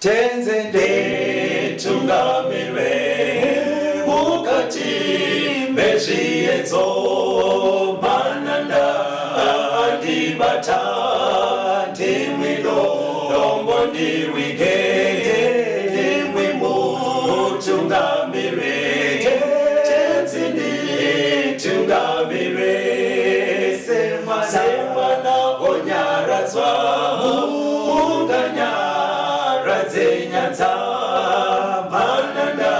tenzende tungamire mukati mezvienzo mananda andibata ndimwino dombo ndiwike ndimwimo tungamire tenzende tungamire semana onyaradzwa unganyara nyanza mananda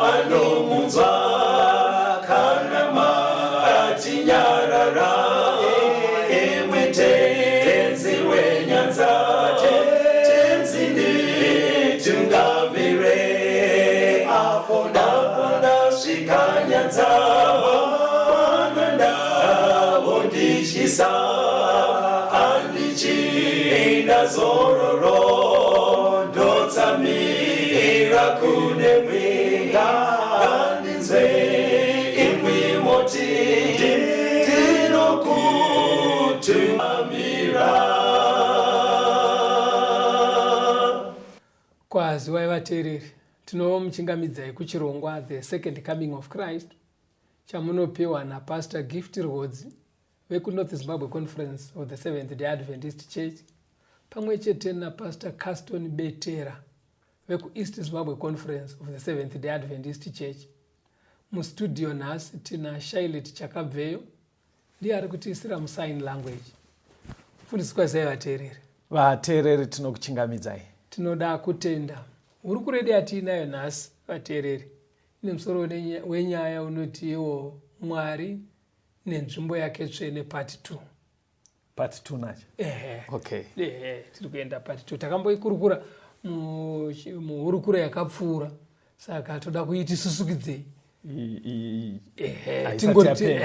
anomunzwa kanama atinyarara emwete tenzi wenyanza tenzini tungamire aponda svika nyanza mananda ondishisa andichienda zororo ndotsamira kune mwinga andinzwe imwi moti ndinokutumamira. Kwazi vateereri, tinomuchingamidzai kuchirongwa The Second Coming of Christ chamunopiwa naPastor Gift Rhodes vekuNorth Zimbabwe Conference of the Seventh-day Adventist Church pamwe chete naPastor Caston Betera vekuEast Zimbabwe Conference of the Seventh-day Adventist Church. Mustudio nhasi tina Shailet Chakabveyo, ndiye ari kutiisira musign language. Fundiswa sei vateereri? Vateereri tinokuchingamidzai. Tinoda kutenda. Hurukuri yatinayo nhasi vateereri ine musoro wenyaya unoti iwo Mwari nenzvimbo yake tsvene part 2. Part 2 nacho? Okay. Tiri kuenda part 2. Takamboikurukura muhurukura yakapfuura. Saka toda kuiti susukidzei.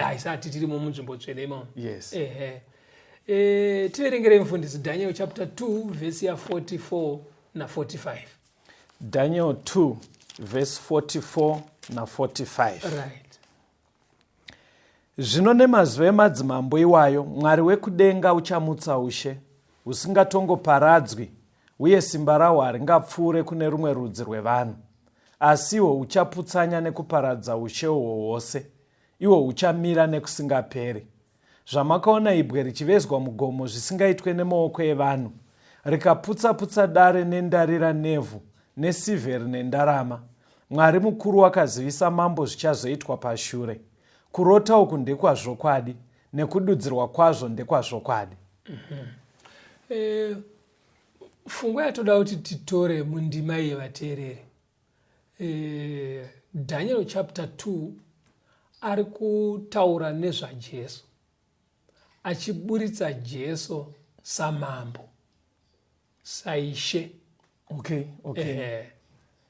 Haisati tirimo munzvimbo tsvene imomo. Yes. Tiverengere mufundisi Daniel chapter 2 verse ya 44 na 45. Daniel 2 verse 44 na 45. Right. Zvino nemazuva emadzimambo iwayo Mwari wekudenga uchamutsa ushe husingatongoparadzwi, uye simba rahwo haringapfuure kune rumwe rudzi rwevanhu. Asiwo huchaputsanya nekuparadza ushe uhwo hwose, ihwo huchamira nekusingaperi. Zvamakaona ibwe richivezwa mugomo zvisingaitwe nemaoko evanhu, rikaputsa-putsa dare nendarira nevhu nesivheri nendarama. Mwari mukuru wakazivisa mambo zvichazoitwa pashure. Kurota uku ndekwazvokwadi, nekududzirwa kwazvo ndekwazvokwadi. Fungwa yatoda kuti titore mundima yevateereri. Daniel chapter 2 ari kutaura nezvaJesu, achiburitsa Jesu samambo, saishe. Okay.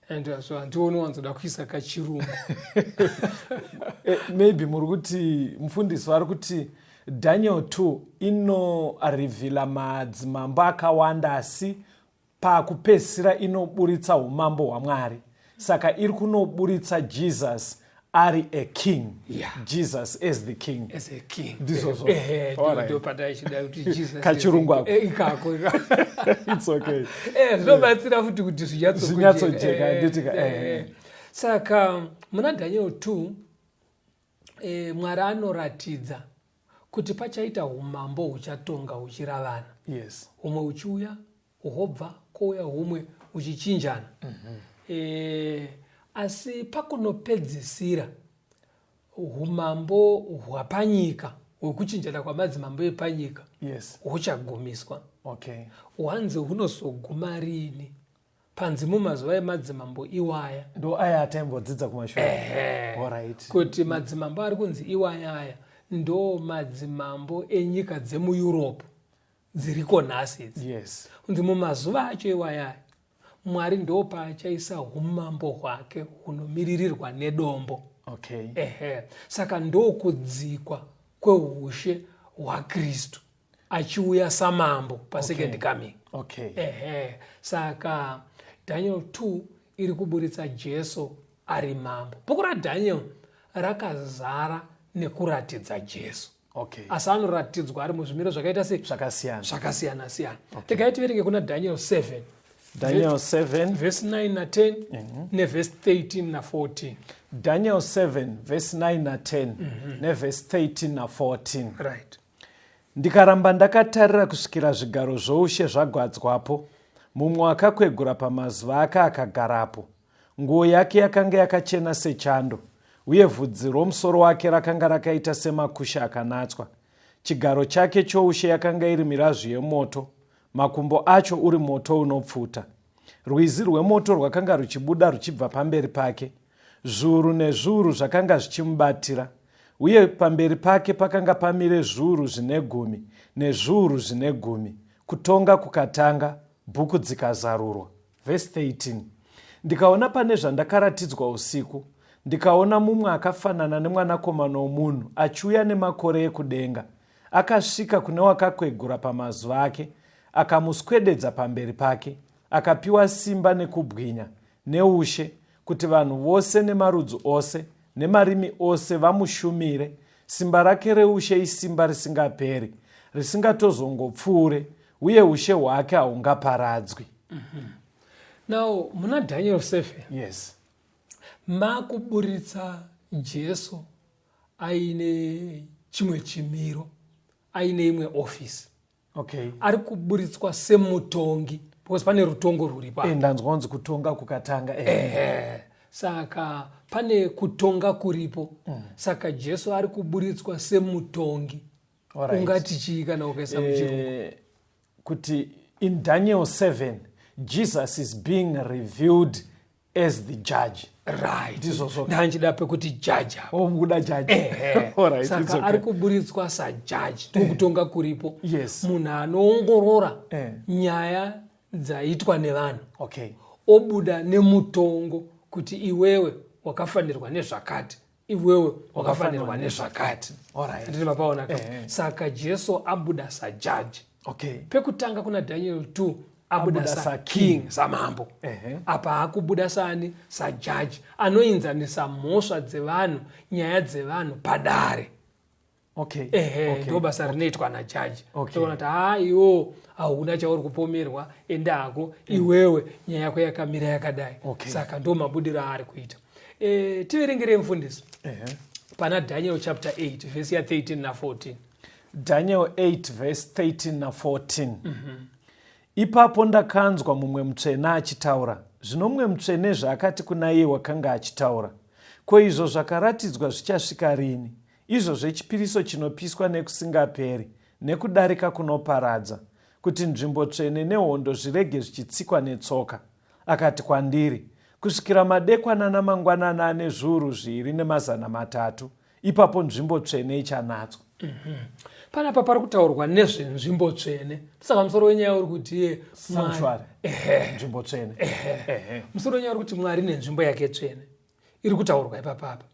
And so andioni wanzoda kuisa kachirungu. Maybe muri kuti mufundisi vari kuti Daniel 2 inorivhila madzimambo akawanda, asi pakupedzisira inoburitsa umambo hwaMwari. Saka iri kunoburitsa Jesus ari a king. Yeah. Jesus as the king. As a king. All right. Kachirungu ako. Ikako. It's okay. Zvinobatsira futi kuti zvinyatsojeka nditika. Saka muna Daniel 2 Mwari anoratidza kuti pachaita umambo huchatonga huchiravana. Yes. Humwe huchiuya, hobva kouya humwe huchichinjana. Asi pakunopedzisira umambo hwapanyika, hwekuchinjana kwamadzimambo epanyika, yes, huchagumiswa. Okay. Wanze hunozoguma rini? Panzi mumazuva emadzimambo iwaya. Ndo aya ataimbodzidza kumashure. Alright. Kuti madzimambo ari kunzi iwaya aya ndo madzimambo enyika dzemuEurope dziriko nhasi. Yes. Kunzi mumazuva acho iwaya aya Mwari ndo paachaisa umambo hwake hunomiririrwa nedombo. Okay. Saka ndo kudzikwa kweushe hwaKristu achiuya samambo pasecond coming. Okay. Saka Daniel 2 iri kuburitsa Jesu ari mambo. Bhuku raDaniel rakazara nekuratidza Jesu. Okay. Asi anoratidzwa ari muzvimiro zvakaita sei? Zvakasiyana. Tegai tiverenge kuna Daniel 7 Daniel 7 verse 9 na10 neverse 13 na14. Daniel 7 verse 9 na10 neverse 13 na14. Right. Ndikaramba ndakatarira kusvikira zvigaro zvoushe zvagadzwapo, mumwe akakwegura pamazuva ake akagarapo. Nguo yake yakanga yakachena sechando, uye vhudzi romusoro wake rakanga rakaita semakusha akanatswa. Chigaro chake choushe yakanga iri mirazvo yemoto, makumbo acho uri moto unopfuta. Rwizi rwemoto rwakanga ruchibuda ruchibva pamberi pake. Zviuru nezviuru zvakanga zvichimubatira, uye pamberi pake pakanga pamire zviuru zvine 10 nezviuru zvine 10. Kutonga kukatanga, bhuku dzikazarurwa. Verse 13. Ndikaona pane zvandakaratidzwa usiku, ndikaona mumwe akafanana nemwanakomana womunhu achiuya nemakore ekudenga. Akasvika kune wakakwegura pamazuva ake, akamuswededza pamberi pake, akapiwa simba nekubwinya neushe, kuti vanhu vose nemarudzi ose nemarimi ose vamushumire. Simba rake reushe isimba risingaperi, risingatozongopfuure, uye ushe hwake haungaparadzwi. Now, muna Daniel 7, Yes. makuburitsa Jesu aine chimwe chimiro, aine imwe office. Okay. Ari kuburitswa semutongi, because pane rutongo ruri pa. Ndanzwa kunzi kutonga kukatanga. Saka pane kutonga kuripo. Saka Jesu ari kuburitswa semutongi. Alright. Ungati chii kana ukaisa muchirungu? Kuti in Daniel 7, Jesus is being revealed as the judge. Right. Ndizvo Ndanchida pekuti judge hapo. omuda judge. Alright, it's Saka okay. ari kuburitswa sajudge. Kutonga kuripo. Yes. Munhu anoongorora nyaya dzaitwa nevanhu. Okay. Obuda nemutongo kuti iwewe wakafanirwa nezvakati, iwewe wakafanirwa nezvakati. Alright. Ndiri mapaona ka. Saka Jesu abuda sajudge. Okay. Pekutanga kuna Daniel 2 abuda sa king, samambo. Apa akubuda sani sajudge, anoinzanisa mhosva dzevanhu, nyaya dzevanhu padare. Okay. Ndo basa rinoitwa najaji. Okay. Tona kuti iwo hauna chauri kupomerwa, enda hako iwewe nyaya yako yakamira yakadai. Okay. Saka ndo mabudiro aari kuita. Tiverengere mufundisi. Pana Daniel chapter 8 verse ya 13 na 14. Daniel 8 verse 13 na 14. Ipapo ndakanzwa mumwe mutsvene achitaura. Zvino mumwe mutsvene zvaakati kuna iye wakanga achitaura, ko izvo zvakaratidzwa zvichasvika rini? Izvo zvechipiriso chinopiswa nekusingaperi, nekudarika kunoparadza, kuti nzvimbo tsvene nehondo zvirege zvichitsikwa netsoka. Akati kwandiri, kusvikira madekwana namangwanana ane zviuru 2,300, ipapo nzvimbo tsvene ichanatso. Panapa pari kutaurwa nezvenzvimbo tsvene. Saka musoro wenyaya uri kuti Sanctuary. Nzvimbo tsvene. Musoro wenyaya uri kuti Mwari nenzvimbo yake tsvene iri kutaurwa ipapapa.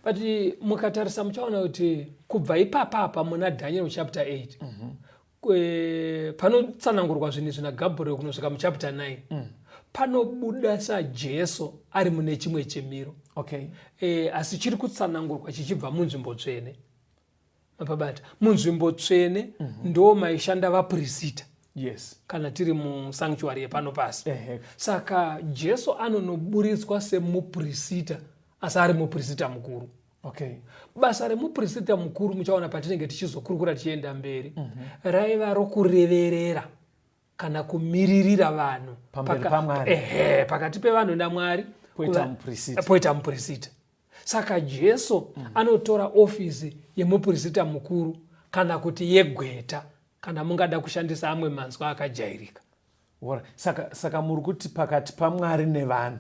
But mukatarisa muchaona kuti kubva ipapapa muna Daniel chapter 8 panotsanangurwa zvinhu zvina Gabriel kunosvika muchapter 9 panobuda saJesu ari mune chimwe chimiro. Okay. Asi chiri kutsanangurwa chichibva munzvimbo tsvene. Mapabata munzvimbo tsvene ndo maishanda vaprista. Yes. Kana tiri musanctuary yepano pasi. Saka Jesu anonoburitswa semuprista, asi ari muprista mukuru. Okay. Basa remuprista mukuru muchaona patinenge tichizokurukura tichienda mberi, raiva rokureverera kana kumiririra vanhu pakati pevanhu naMwari, poita muprista. Saka Jesu anotora ofisi yemuprista mukuru kana kuti yegweta, kana mungada kushandisa amwe manzwa akajairika. Saka muri kuti pakati paMwari nevanhu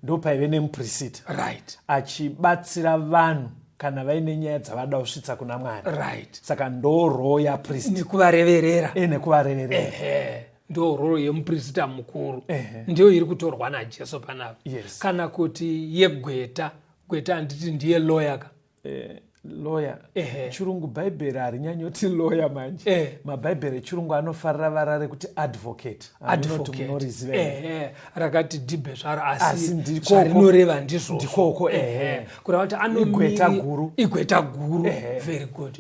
ndo paive nemuprista. Right. Achibatsira vanhu kana vaine nyaya dzavada kusvitsa kuna Mwari. Right. Saka ndo role yaprista. Nekuvareverera. Nekuvareverera. Ndo role yemuprista mukuru. Ndiyo iri kutorwa naJesu panapa. Yes. Kana kuti yegweta, gweta handiti ndiye lawyer ka. Lawyer. Chirungu Bible harinyanyoti lawyer manje. Mabhaibheri echirungu anofarira varare kuti advocate. Rakati dhibe zvaro asi zvarinoreva ndizvo. Ndikoko. Kureva kuti igweta guru. Igweta guru. Very good.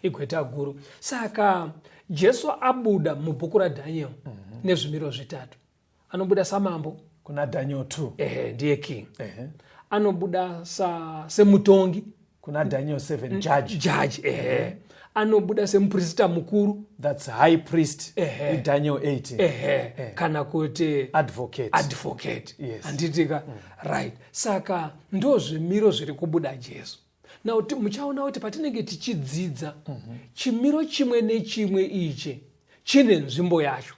Igweta guru. Saka Jesu abuda mubhuku raDaniel nezvimiro zvitatu. anobuda samambo kuna Daniel 2. Ndiye king. Anobuda semutongi kuna Daniel 7 judge. Anobuda semuprista mukuru, that's high priest in Daniel 18. kana kuti advocate. Yes. Anditika right. Saka ndo zvimiro zviri kubuda Jesu. Now muchaona kuti patinenge tichidzidza chimiro chimwe nechimwe ichi chine nzvimbo yacho.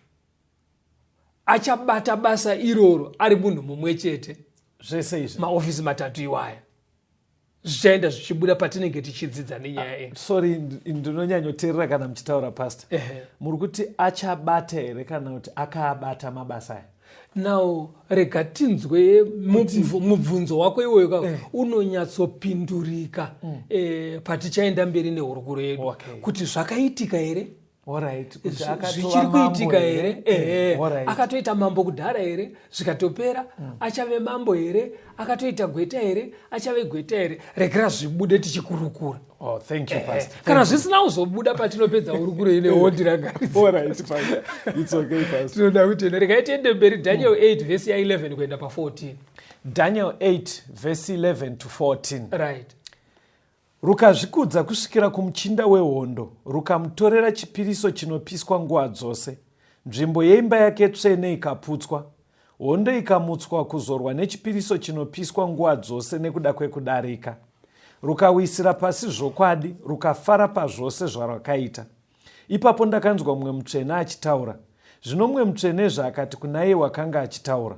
Achabata basa iroro ari munhu mumwe chete. Zvese izvi maofisi matatu iwaya zvichaenda zvichibuda patinenge tichidzidza nenyaya sorry ndinonyanyoteerera kana muchitaura pastor. Muri kuti achabata here kana kuti akaabata mabasa aya? Now rega tinzwe mubvunzo wako iwoyo unonyatsopindurika patichaenda mberi nehurukuro yedu kuti zvakaitika here, zvichiri kuitika here, akatoita mambo kudhara here, zvikatopera achave mambo here, akatoita gweta here, achave gweta here. Regera zvibude tichikurukura. Thank you, pastor. Kana zvisina kuzobuda patinopedza hurukuro ine It's okay, pastor. Tinoda kuti rega tiende mberi Daniel 8 verse 11 kuenda pa 14. Daniel 8 verse 11 to 14. Right. Rukazvikudza kusvikira kumuchinda wehondo, rukamutorera chipiriso chinopiswa nguva dzose. Nzvimbo yeimba yake tsvene ikaputswa, hondo ikamutswa kuzorwa nechipiriso chinopiswa nguva dzose nekuda kwekudarika. Rukawisira pasi zvokwadi, rukafara pazvose zvarakaita. Ipapo ndakanzwa mumwe mutsvene achitaura. Zvino mumwe mutsvenezve akati kunaiye wakanga achitaura,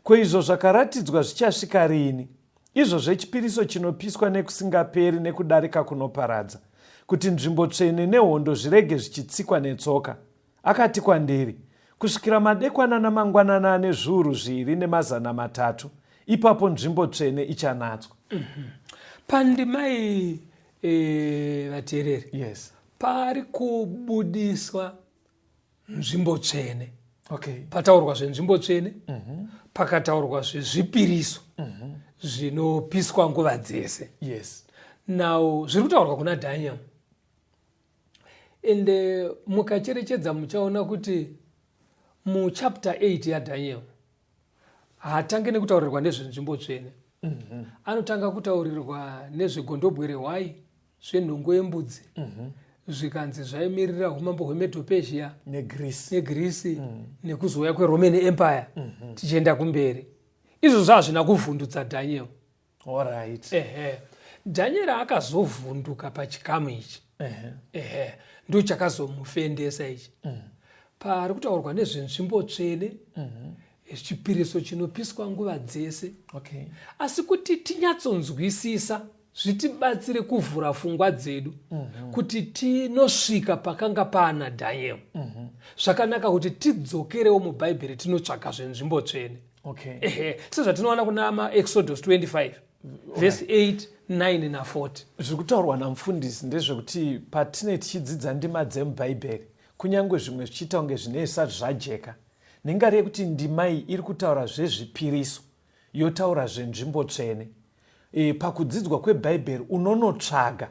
ko izvo zvakaratidzwa zvichasvika rini? Izvo zvechipiriso chinopiswa nekusingaperi nekudarika kunoparadza, kuti nzvimbo tsvene nehondo zvirege zvichitsikwa netsoka. Akati kwandiri, kusvikira madekwana namangwanana ane zviuru 2,300, ipapo nzvimbo tsvene ichanatwa. Pandimai vateereri. Yes. Pari kubudiswa nzvimbo tsvene. Okay. Pataurwa zvenzvimbo tsvene, pakataurwa zvezvipiriso zvinopiswa nguva dzese. Yes. Now zviri kutaurwa kuna Daniel. Ende mukacherechedza muchaona kuti muchapter 8 yaDaniel haatange nekutaurirwa nezvenzvimbo tsvene. Anotanga kutaurirwa nezvegondobwe rehwai, zvenhongo yembudzi, zvikanzi zvaimirira umambo hweMedo Persia neGreece, nekuzouya kweRoman Empire, tichienda kumberi. Izvo zvazvina kuvhundutsa Daniel. Alright. Daniel akazovhunduka pachikamu ichi. Ndo chakazomufendesa ichi. Pari kutaurwa nezvenzvimbo tsvene, chipiriso chinopiswa nguva dzese. Okay. Asi kuti tinyatsonzwisisa zvitibatsire kuvhura pfungwa dzedu kuti tinosvika pakanga pana Daniel. Zvakanaka kuti tidzokerewo mubhaibheri tinotsvaka zvenzvimbo tsvene. Okay. Sezvatinoona kuna Exodus 25 verse 8, 9 na 40. Zvirikutaurwa namufundisi ndezvekuti patine tichidzidza ndima dzemubhaibheri, kunyange zvimwe zvichiita kunge zvine zvisati zvajeka, nengari yekuti ndima iyi iri kutaura zvezvipiriso, yotaura zvenzvimbo tsvene. Pakudzidzwa kwebhaibheri unonotsvaga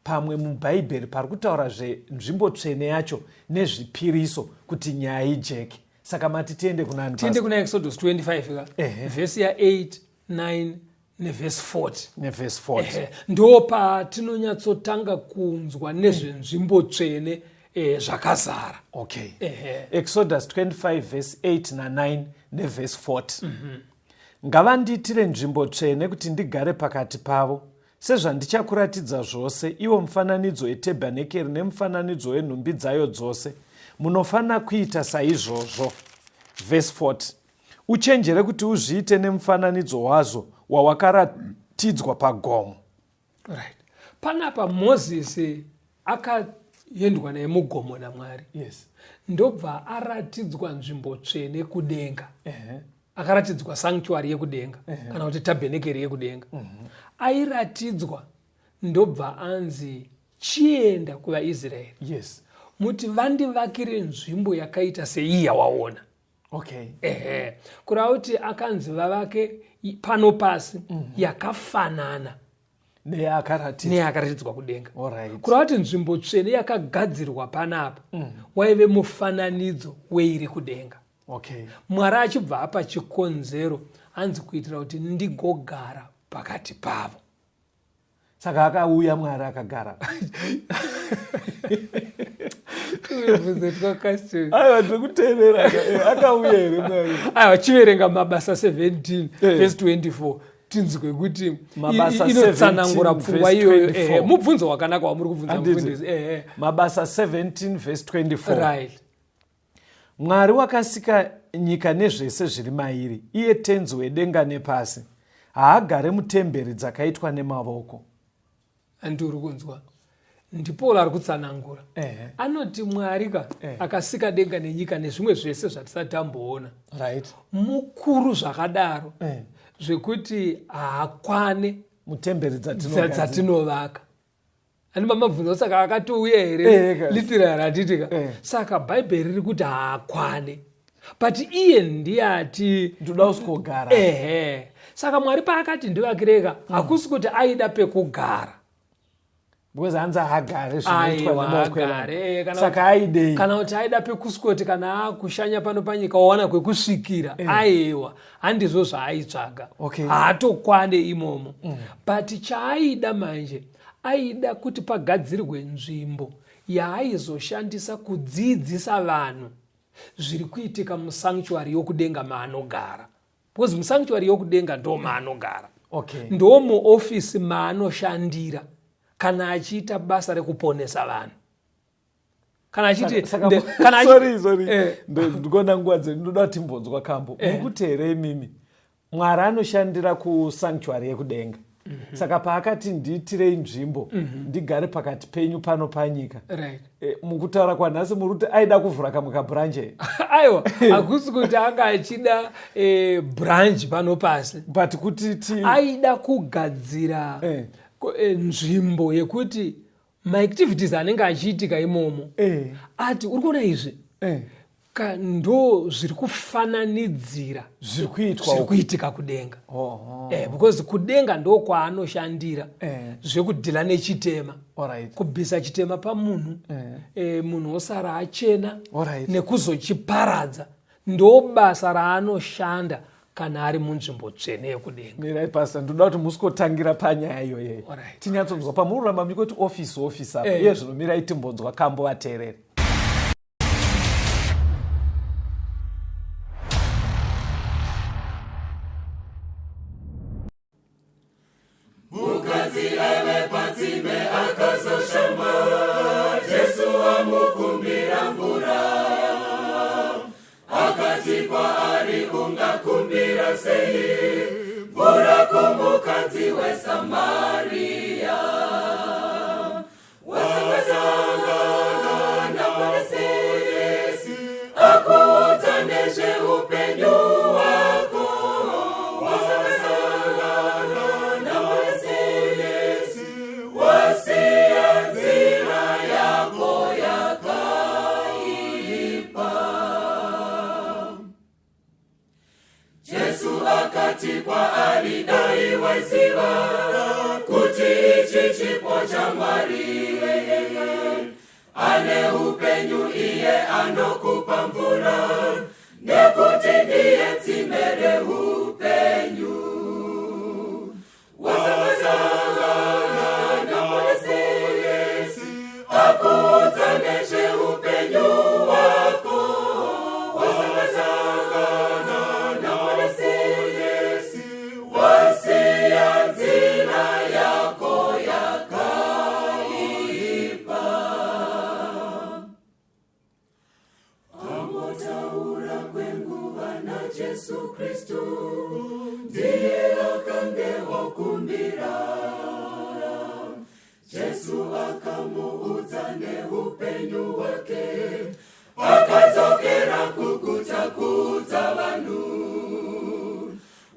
pamwe mubhaibheri pari kutaura zvenzvimbo tsvene yacho nezvipiriso kuti nyaya ijeke. Saka mati tiende kuna Exodus 25 verse ya 8, 9 neverse 40. Ndo patinonyatsotanga kunzwa nezvenzvimbo tsvene zvakazara. Okay. Exodus 25 verse 8 na 9 neverse 40. Ngavandiitire nzvimbo tsvene kuti ndigare pakati pavo, sezvandichakuratidza zvose, iwo mufananidzo wetabhenakeri nemufananidzo wenhumbi dzayo dzose. Munofanira kuita saizvozvo. Verse 40. Uchenjere kuti uzviite nemufananidzo wazo wawakaratidzwa pagomo. Right. Panapa Moses akaendwa naye mugomo naMwari. Yes. Ndobva aratidzwa nzvimbo tsvene kudenga. Akaratidzwa sanctuary yekudenga kana kuti tabhenekeri yekudenga. Airatidzwa ndobva anzi chienda kuvaIsraeri. Yes. Muti vandivakire nzvimbo yakaita seiyi yawaona. Okay. Kureva kuti akanzi vavake pano pasi yakafanana neyakaratidzwa kudenga. Kureva kuti nzvimbo tsvene yakagadzirwa panapa waive mufananidzo weiri kudenga. Okay. Mwari achibva apa chikonzero anzi kuitira kuti ndigogara pakati pavo. Saka akauya Mwari akagara. Aiwa ndikuteerera akauya here Mwari. Aiwa chiverenga Mabasa 17 verse 24 tinzwe kuti inotsanangura pfungwa iyoyo. Mubvunzo wakanaka wamuri kubvunza mufundisi. Mabasa 17 verse 24. Right. Mwari wakasika nyika nezvese zviri mairi, iye tenzi wedenga nepasi, haagare mutemberi dzakaitwa nemavoko. Andiri kunzwa ndipo ari kutsanangura. Anoti Mwari akasika denga nenyika nezvimwe zvese zvatisati tamboona. Right. Mukuru zvakadaro zvekuti haakwane mutemberi dzatinovaka. Ani mamabvunza saka akatouya here literary atitika. Saka bhaibheri riri kuti haakwane. But iye ndiyati ndoda usikogara. Saka Mwari paakati ndivakireka hakusi kuti aida pekugara. Because hanzi hagare zvinoitwa nemaoko evanhu. Saka aidei. Kana kuti aida pekusikoti kana akushanya pano panyika wawana kwekusvikira. Aiwa handizvo zvaaitsvaga. Haatokwane imomo. But chaaida manje aida kuti pagadzirwe nzvimbo yaaizoshandisa kudzidzisa vanhu zviri kuitika musanctuary yokudenga maanogara. Because musanctuary yokudenga ndo maanogara. Ndo muofisi maanoshandira kana achiita basa rekuponesa vanhu. Kana achiti sorry ndikona nguva dzedu ndoda kuti timbonzwa kambo. Mukuteerei mimi Mwari anoshandira kusanctuary yekudenga. Saka paakati ndiitirei nzvimbo ndigare pakati penyu pano panyika. Mukutaura kwanhasi muri kuti aida kuvhura kamwe kabhuranje. Aiwa hakusi kuti anga achida branch pano pasi. But kuti aida kugadzira nzvimbo yekuti maactivities anenge achiitika imomo ati uri kuona izvi ndo zviri kufananidzira zviri kuitika kudenga. Because kudenga ndo kwaanoshandira zvekudhila nechitema. Kubvisa chitema pamunhu, munhu osara achena nekuzochiparadza. Ndo basa raanoshanda kana ari munzvimbo tsvene yekudenga. Mirai pastor, ndoda kuti musikotangira panyaya iyoyo. Tinyatsonzwa pamururamba mukoti office apa. Iye zvino mirai timbonzwa kambo vateereri. Mukadzi ave patsime akazoshama, Jesu amukumbira mvura. Akati kwaari ungakumbira sei, mvura kumukadzi weSamaria. Wasangana naMwari Yesu, akuudza nezveupenyu hwako. Akati kwaari dai waiziva kuti ichi chipo chaMwari. Ane upenyu iye anokupa mvura, nekuti ndiye tsime reupenyu. Wasangana naMwari Yesu, akuudza nezveupenyu hwako. Wasiya nzira yako yakaipa. Amotaura kwenguva naJesu Kristu, ndiye akange wakumbira. Jesu akamuudza neupenyu hwake, akadzokera kukutakudza vanhu.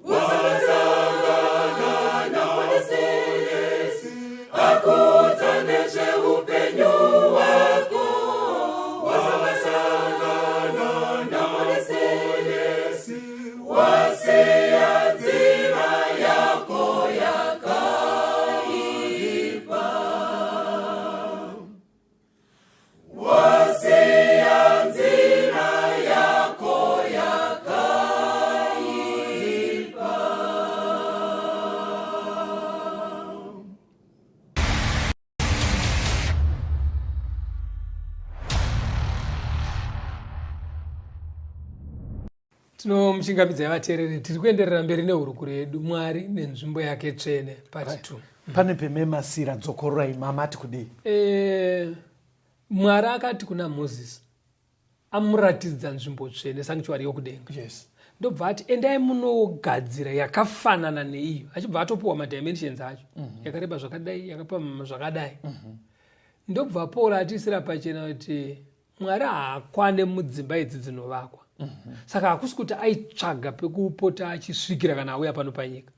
Wasangana naMwari Yesu, akuudza nezveupenyu hwako. Wasangana naMwari Yesu, wasiya nzira yako yakaipa. Tinomuchingamidza vateereri, tiri kuenderera mberi neurukuru yedu Mwari nenzvimbo yake tsvene part 2. Pane pememasira dzokororai mamati kudii? Mwari akati kuna Moses amuratidza nzvimbo tsvene, sanctuary yokudenga. Yes. Ndobva ati endai munogadzira yakafanana neiyo, achibva atopuwa madimensions acho, yakareba zvakadai, yakapamhama zvakadai. Ndobva Paul atisira pachena kuti Mwari haakwane mudzimba idzi dzinovakwa. Saka hakusi kuti aitsvaga pekupota achisvikira kana auya pano panyika.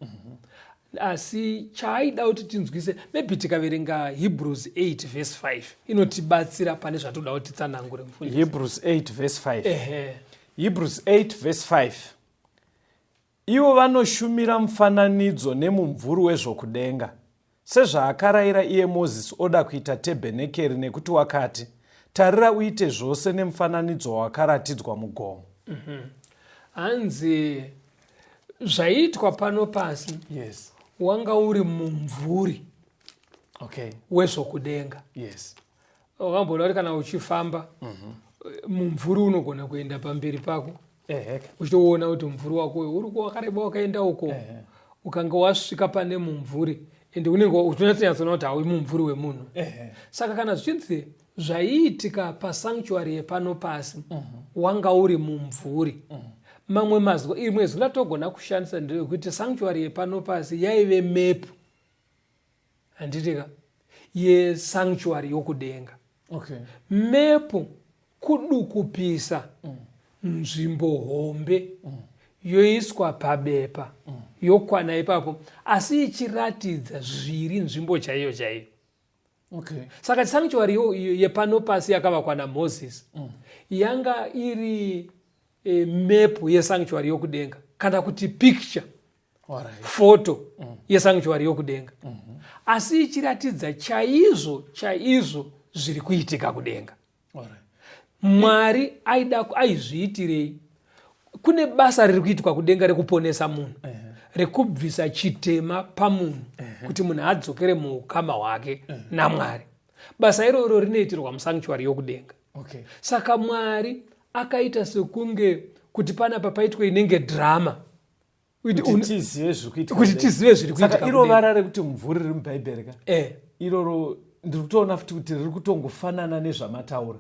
Asi chaaida kuti tinzwise, maybe tikaverenga Hebrews 8 verse 5 inotibatsira pane zvatoda kuti tsanangure mufundisi. Hebrews 8 verse 5. Hebrews 8 verse 5. Ivo vanoshumira mufananidzo nemumvuri wezvokudenga, sezvaakarayira iye Mozisi oda kuita tebhenekeri, nekuti wakati, tarira uite zvose nemufananidzo wakaratidzwa mugomo. Hanzi zvaitwa pano pasi, Yes. wanga uri mumvuri wezvokudenga. Yes. Wakambona kuti kana uchifamba mumvuri unogona kuenda pamberi pako, uchitoona kuti mumvuri wako uri wakareba wakaenda uko, ukanga wasvika pane mumvuri ende unenge utonatonyatsoona kuti haui mumvuri wemunhu. Saka kana zvichinzi zvaiitika pasanctuary yepano pasi, wanga uri mumvuri. Mamwe mazwi imwe zwi latogona kushandisa ndekuti sanctuary yepano pasi yaive mepu, handitika, yesanctuary yokudenga. Mepu kudukupisa nzvimbo hombe yoiswa pabepa, yokwana ipapo, asi ichiratidza zviri nzvimbo chaiyo chaiyo. Saka sanctuary yepano pasi yakavakwa naMozisi yanga iri mepu yesanctuary yokudenga, kana kuti picture, foto yesanctuary yokudenga, asi ichiratidza chaizvo zviri kuitika kudenga. Mwari aizviitirei? Kune basa riri kuitika kudenga rekuponesa munhu, rekubvisa chitema pamunhu, kuti munhu adzokere muukama hwake naMwari. Basa iroro rinoitirwa musanctuary yokudenga. Saka Mwari akaita sekunge kuti panapa paitwe inenge drama, kuti tizive zviri kuitika. Saka iro vara rekuti mumvuri riri mubhaibheri ka? Iroro ndiri kutoona futi kuti riri kutongofanana nezvamataura,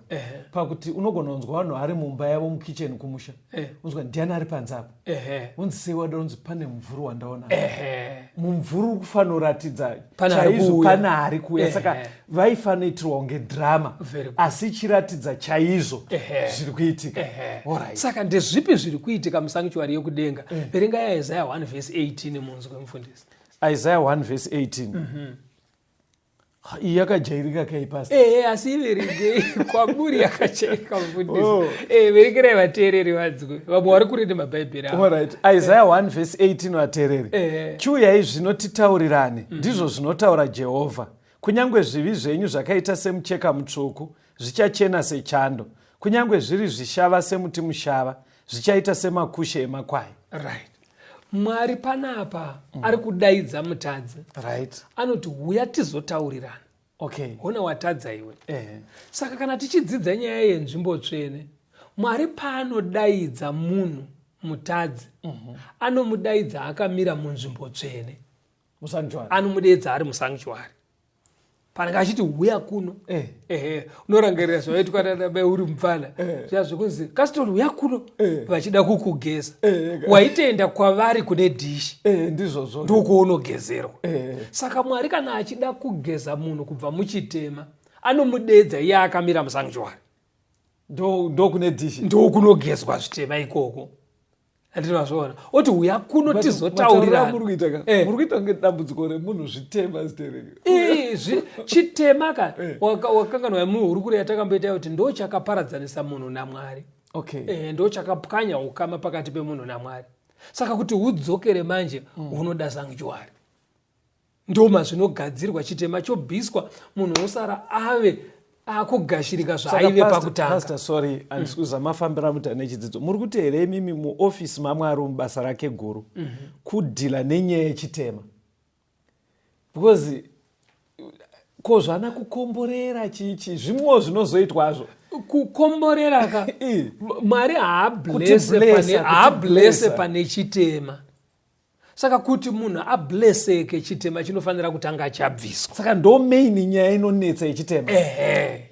pakuti unogona kunzwa vanhu ari mumba yavo mukicheni kumusha, unzwa ndiani ari panze apo, unzi sei wada unzi pane mumvuri wandaona. Mumvuri uri kufanira kuratidza chaizvo pana ari kuuya. Saka vaifanitirwa kunge drama, asi ichiratidza chaizvo zviri kuitika. Saka ndezvipi zviri kuitika musanctuary yokudenga? Verengai Isaiah 1 verse 18 munzwe mufundisi. Isaiah 1 verse 18. Iyi yakajairika kai pasi? Asi iverengei kwamuri yakajairika mufundisi. Verengerai vateereri vadzwe, vamwe vari kurenda mabhaibheri avo. Alright. Isaiah 1 verse 18 vateereri. Chiuyai zvino titaurirane, ndizvo zvinotaura Jehovha. Kunyange zvivi zvenyu zvakaita semucheka mutsvuku, zvichachena sechando. Kunyange zviri zvishava semuti mushava, zvichaita semakushe emakwai. Right. Mwari panapa ari kudaidza mutadzi. Anoti uya tizotaurirana. Hona watadza iwe. Saka kana tichidzidza nyaya yenzvimbo tsvene, Mwari paanodaidza munhu mutadzi, anomudaidza akamira munzvimbo tsvene, anomudaidza ari musanctuary. Panenge achiti uya kuno, unorangarira zvavaitwa nanabai uri mupfana, zvakunzi kasitori uya kuno, vachida kukugeza, waitenda kwavari kune dhishi, ndokuonogezerwa. Saka Mwari kana achida kugeza munhu kubva muchitema, anomudedza iye akamira musanctuary, ndokune dhishi, ndokunogezwa zvitema ikoko. Andinazvoona oti uya kuno tizotaurirana. Muri kuita ngedambudziko remunhu zvitema zitereri. Chitema ka wakanganwa munhu uri kure yatakamboita kuti ndo chakaparadzanisa munhu naMwari. Ndo chakapwanya ukama pakati pemunhu naMwari. Saka kuti udzokere manje unoda sanctuary. Ndoma zvinogadzirwa chitema chobviswa munhu osara ave akugashirika zvaive pakutanga. Pastor, sorry, andisikuza mafambira muta nechidzidzo. Muri kuti here mimi muofisi maMwari mubasa rake guru kudhila nenyaya yechitema. Because kozvana kukomborera chichi zvimwe zvinozoitwazvo kukomborera Mwari haablese pane chitema. Saka kuti munhu ableseke chitema chinofanira kutanga chabviswa. Saka ndo main nyaya inonetsa yechitema.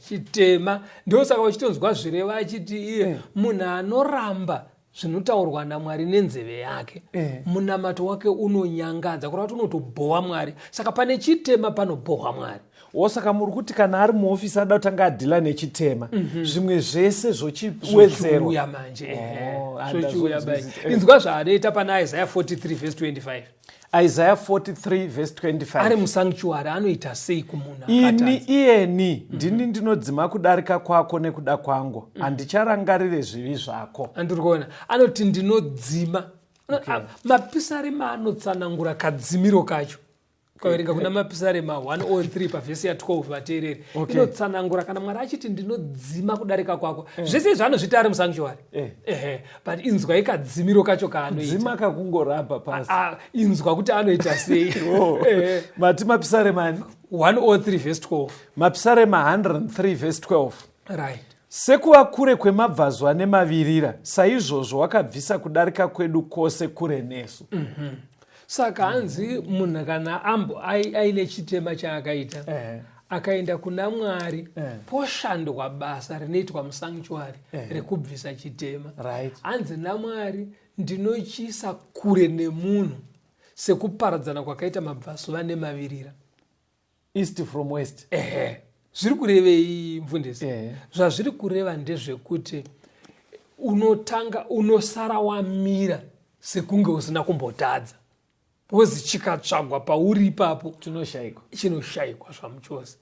Chitema ndio saka uchitonzwa zvireva achiti munhu anoramba zvinotaurwa naMwari nenzeve yake munamato wake unonyangadza kurati unotobhowa Mwari. Saka pane chitema panobhowa Mwari. Osaka muri kuti kana ari muofisi ada kutanga adhila nechitema zvimwe zvese zvochiwedzerwa uya manje zvochiuya bai. Inzwa zvaanoita pana Isaiah 43 verse 25. Isaiah 43 verse 25. Ari musanctuary anoita sei kumunhu iyeni ndini ndinodzima kudarika kwako nekuda kwangu handicharangarire zvivi zvako. Andiri kuona anoti ndinodzima. Mapisarema anotsanangura kadzimiro kacho. Ukaverenga kuna mapisarema 103 pavhesi ya12 vateereri inotsanangura kana Mwari achiti ndinodzima kudarika kwako zvese zvaanozvita ari musanctuary. But inzwa ikadzimiro kacho kaanoita. Dzima kakungoramba pasi. Inzwa kuti anoita sei. Mati mapisarema 103 verse 12. Mapisarema 103 verse 12. Right. Sekuva kure kwemabvazuva nemavirira saizvozvo wakabvisa kudarika kwedu kwose kure nesu. Saka hanzi munhu kana aine chitema chaakaita akaenda kuna Mwari poshandwa basa rinoitwa musanctuary rekubvisa chitema. Hanzi naMwari ndinochiisa kure nemunhu sekuparadzana kwakaita mabvazuva nemavirira. East from west. Zviri kurevei mfundisi? Zvazviri kureva ndezvekuti unosara wamira sekunge usina kumbotadza. Pozi chikatsvagwa pauri ipapo chinoshayikwa zvamuchose.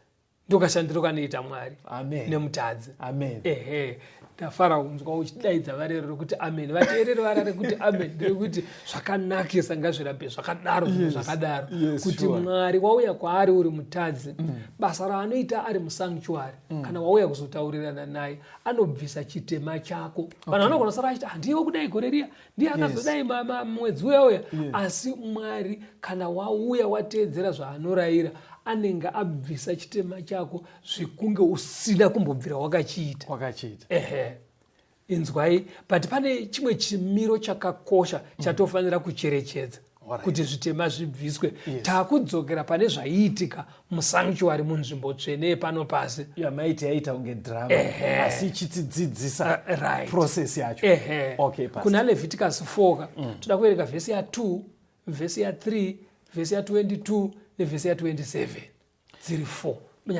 Ndokashandiro kanoita Mwari nemutadzi. Ndafara kunzwa uchidaidza varero rekuti amen. Vateereri varare kuti amen. Ndekuti zvakanakisa ngazvirambe zvakadaro zvakadaro kuti Mwari wauya kwaari uri mutadzi basa raanoita ari musanctuary kana wauya kuzotaurirana naye anobvisa chitema chako. Vanhu vanogona kusara achiti handiwe kudai gore riya ndiye akazodai mwedzi uya asi Mwari kana wauya wateedzera zvaanorayira anenge abvisa chitema chako zvikunge usina kumbobvira wakachiita. Inzwai, but pane chimwe chimiro chakakosha chatofanira kucherechedza kuti zvitema zvibviswe. Takudzokera pane zvaiitika musanctuary munzvimbo tsvene pano pasi. Yamaiti yaita unge drama asi ichitidzidzisa process yacho. Kuna Leviticus 4 toda kuverenga vhesi ya2, vhesi ya3, vhesi ya22 nevhesi ya27 dziri 4.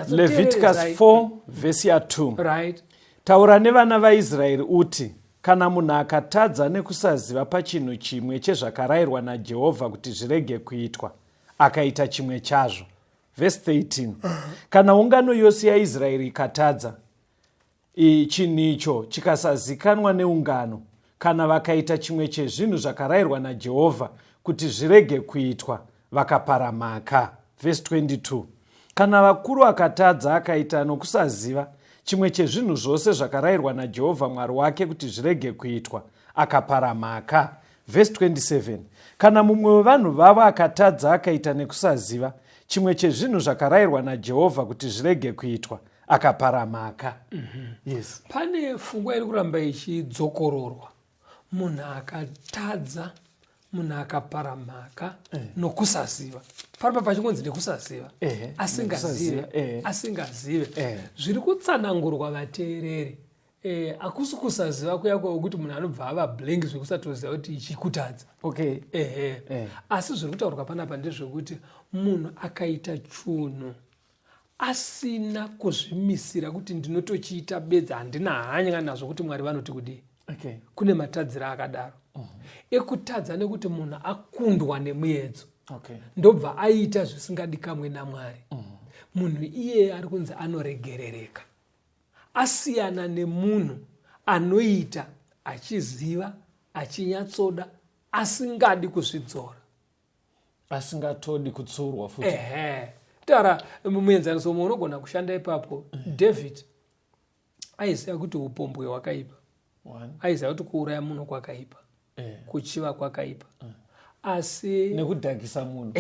Leviticus 4 vhesi ya2. Right. Taura nevana vaIsraeri uti kana munhu akatadza nekusaziva pachinhu chimwe chezvakarayirwa naJehovha kuti zvirege kuitwa akaita chimwe chazvo. Verse 13. Kana ungano yose yaIsraeri ikatadza chinhu icho chikasazikanwa neungano kana vakaita chimwe chezvinhu zvakarayirwa naJehovha kuti zvirege kuitwa vakaparamaka. Verse 22. Kana vakuru akatadza akaita nokusaziva chimwe chezvinhu zvose zvakarayirwa naJehovha Mwari wake kuti zvirege kuitwa akaparamaka. Verse 27. Kana mumwe wevanhu vavo akatadza akaita nekusaziva chimwe chezvinhu zvakarayirwa naJehovha kuti zvirege kuitwa akaparamaka. Yes. Pane fungwa iri kuramba ichidzokororwa. Munhu akatadza, munhu akaparamaka nokusaziva. Paripa pachingonzi nekusaziva. Asingazive. Zviri kutsanangurwa vateereri. Akusi kusaziva kuya kwekuti munhu anobva ava blank zvekusatoziva kuti ichikutadza. Asi zviri kutaurwa panapa ndezvekuti munhu akaita chunhu asina kuzvimisira kuti ndinotochiita bedza handina hanya nazvo kuti Mwari vanoti kudii. Kune matadzira akadaro. Ekutadza nekuti munhu akundwa nemuedzo. Ndobva aita zvisingadikamwe naMwari. Munhu iye ari kunzi anoregerereka. Asiyana nemunhu anoita achiziva, achinyatsoda, asingadi kuzvidzora. Asingatodi kutsurwa futi. Tara muenzaniso unogona kushanda ipapo. David aiziva kuti upombwe hwakaipa. Aiziva kuti kuuraya munhu kwakaipa. Kuchiva kwakaipa. Asi nekudhakisa munhu.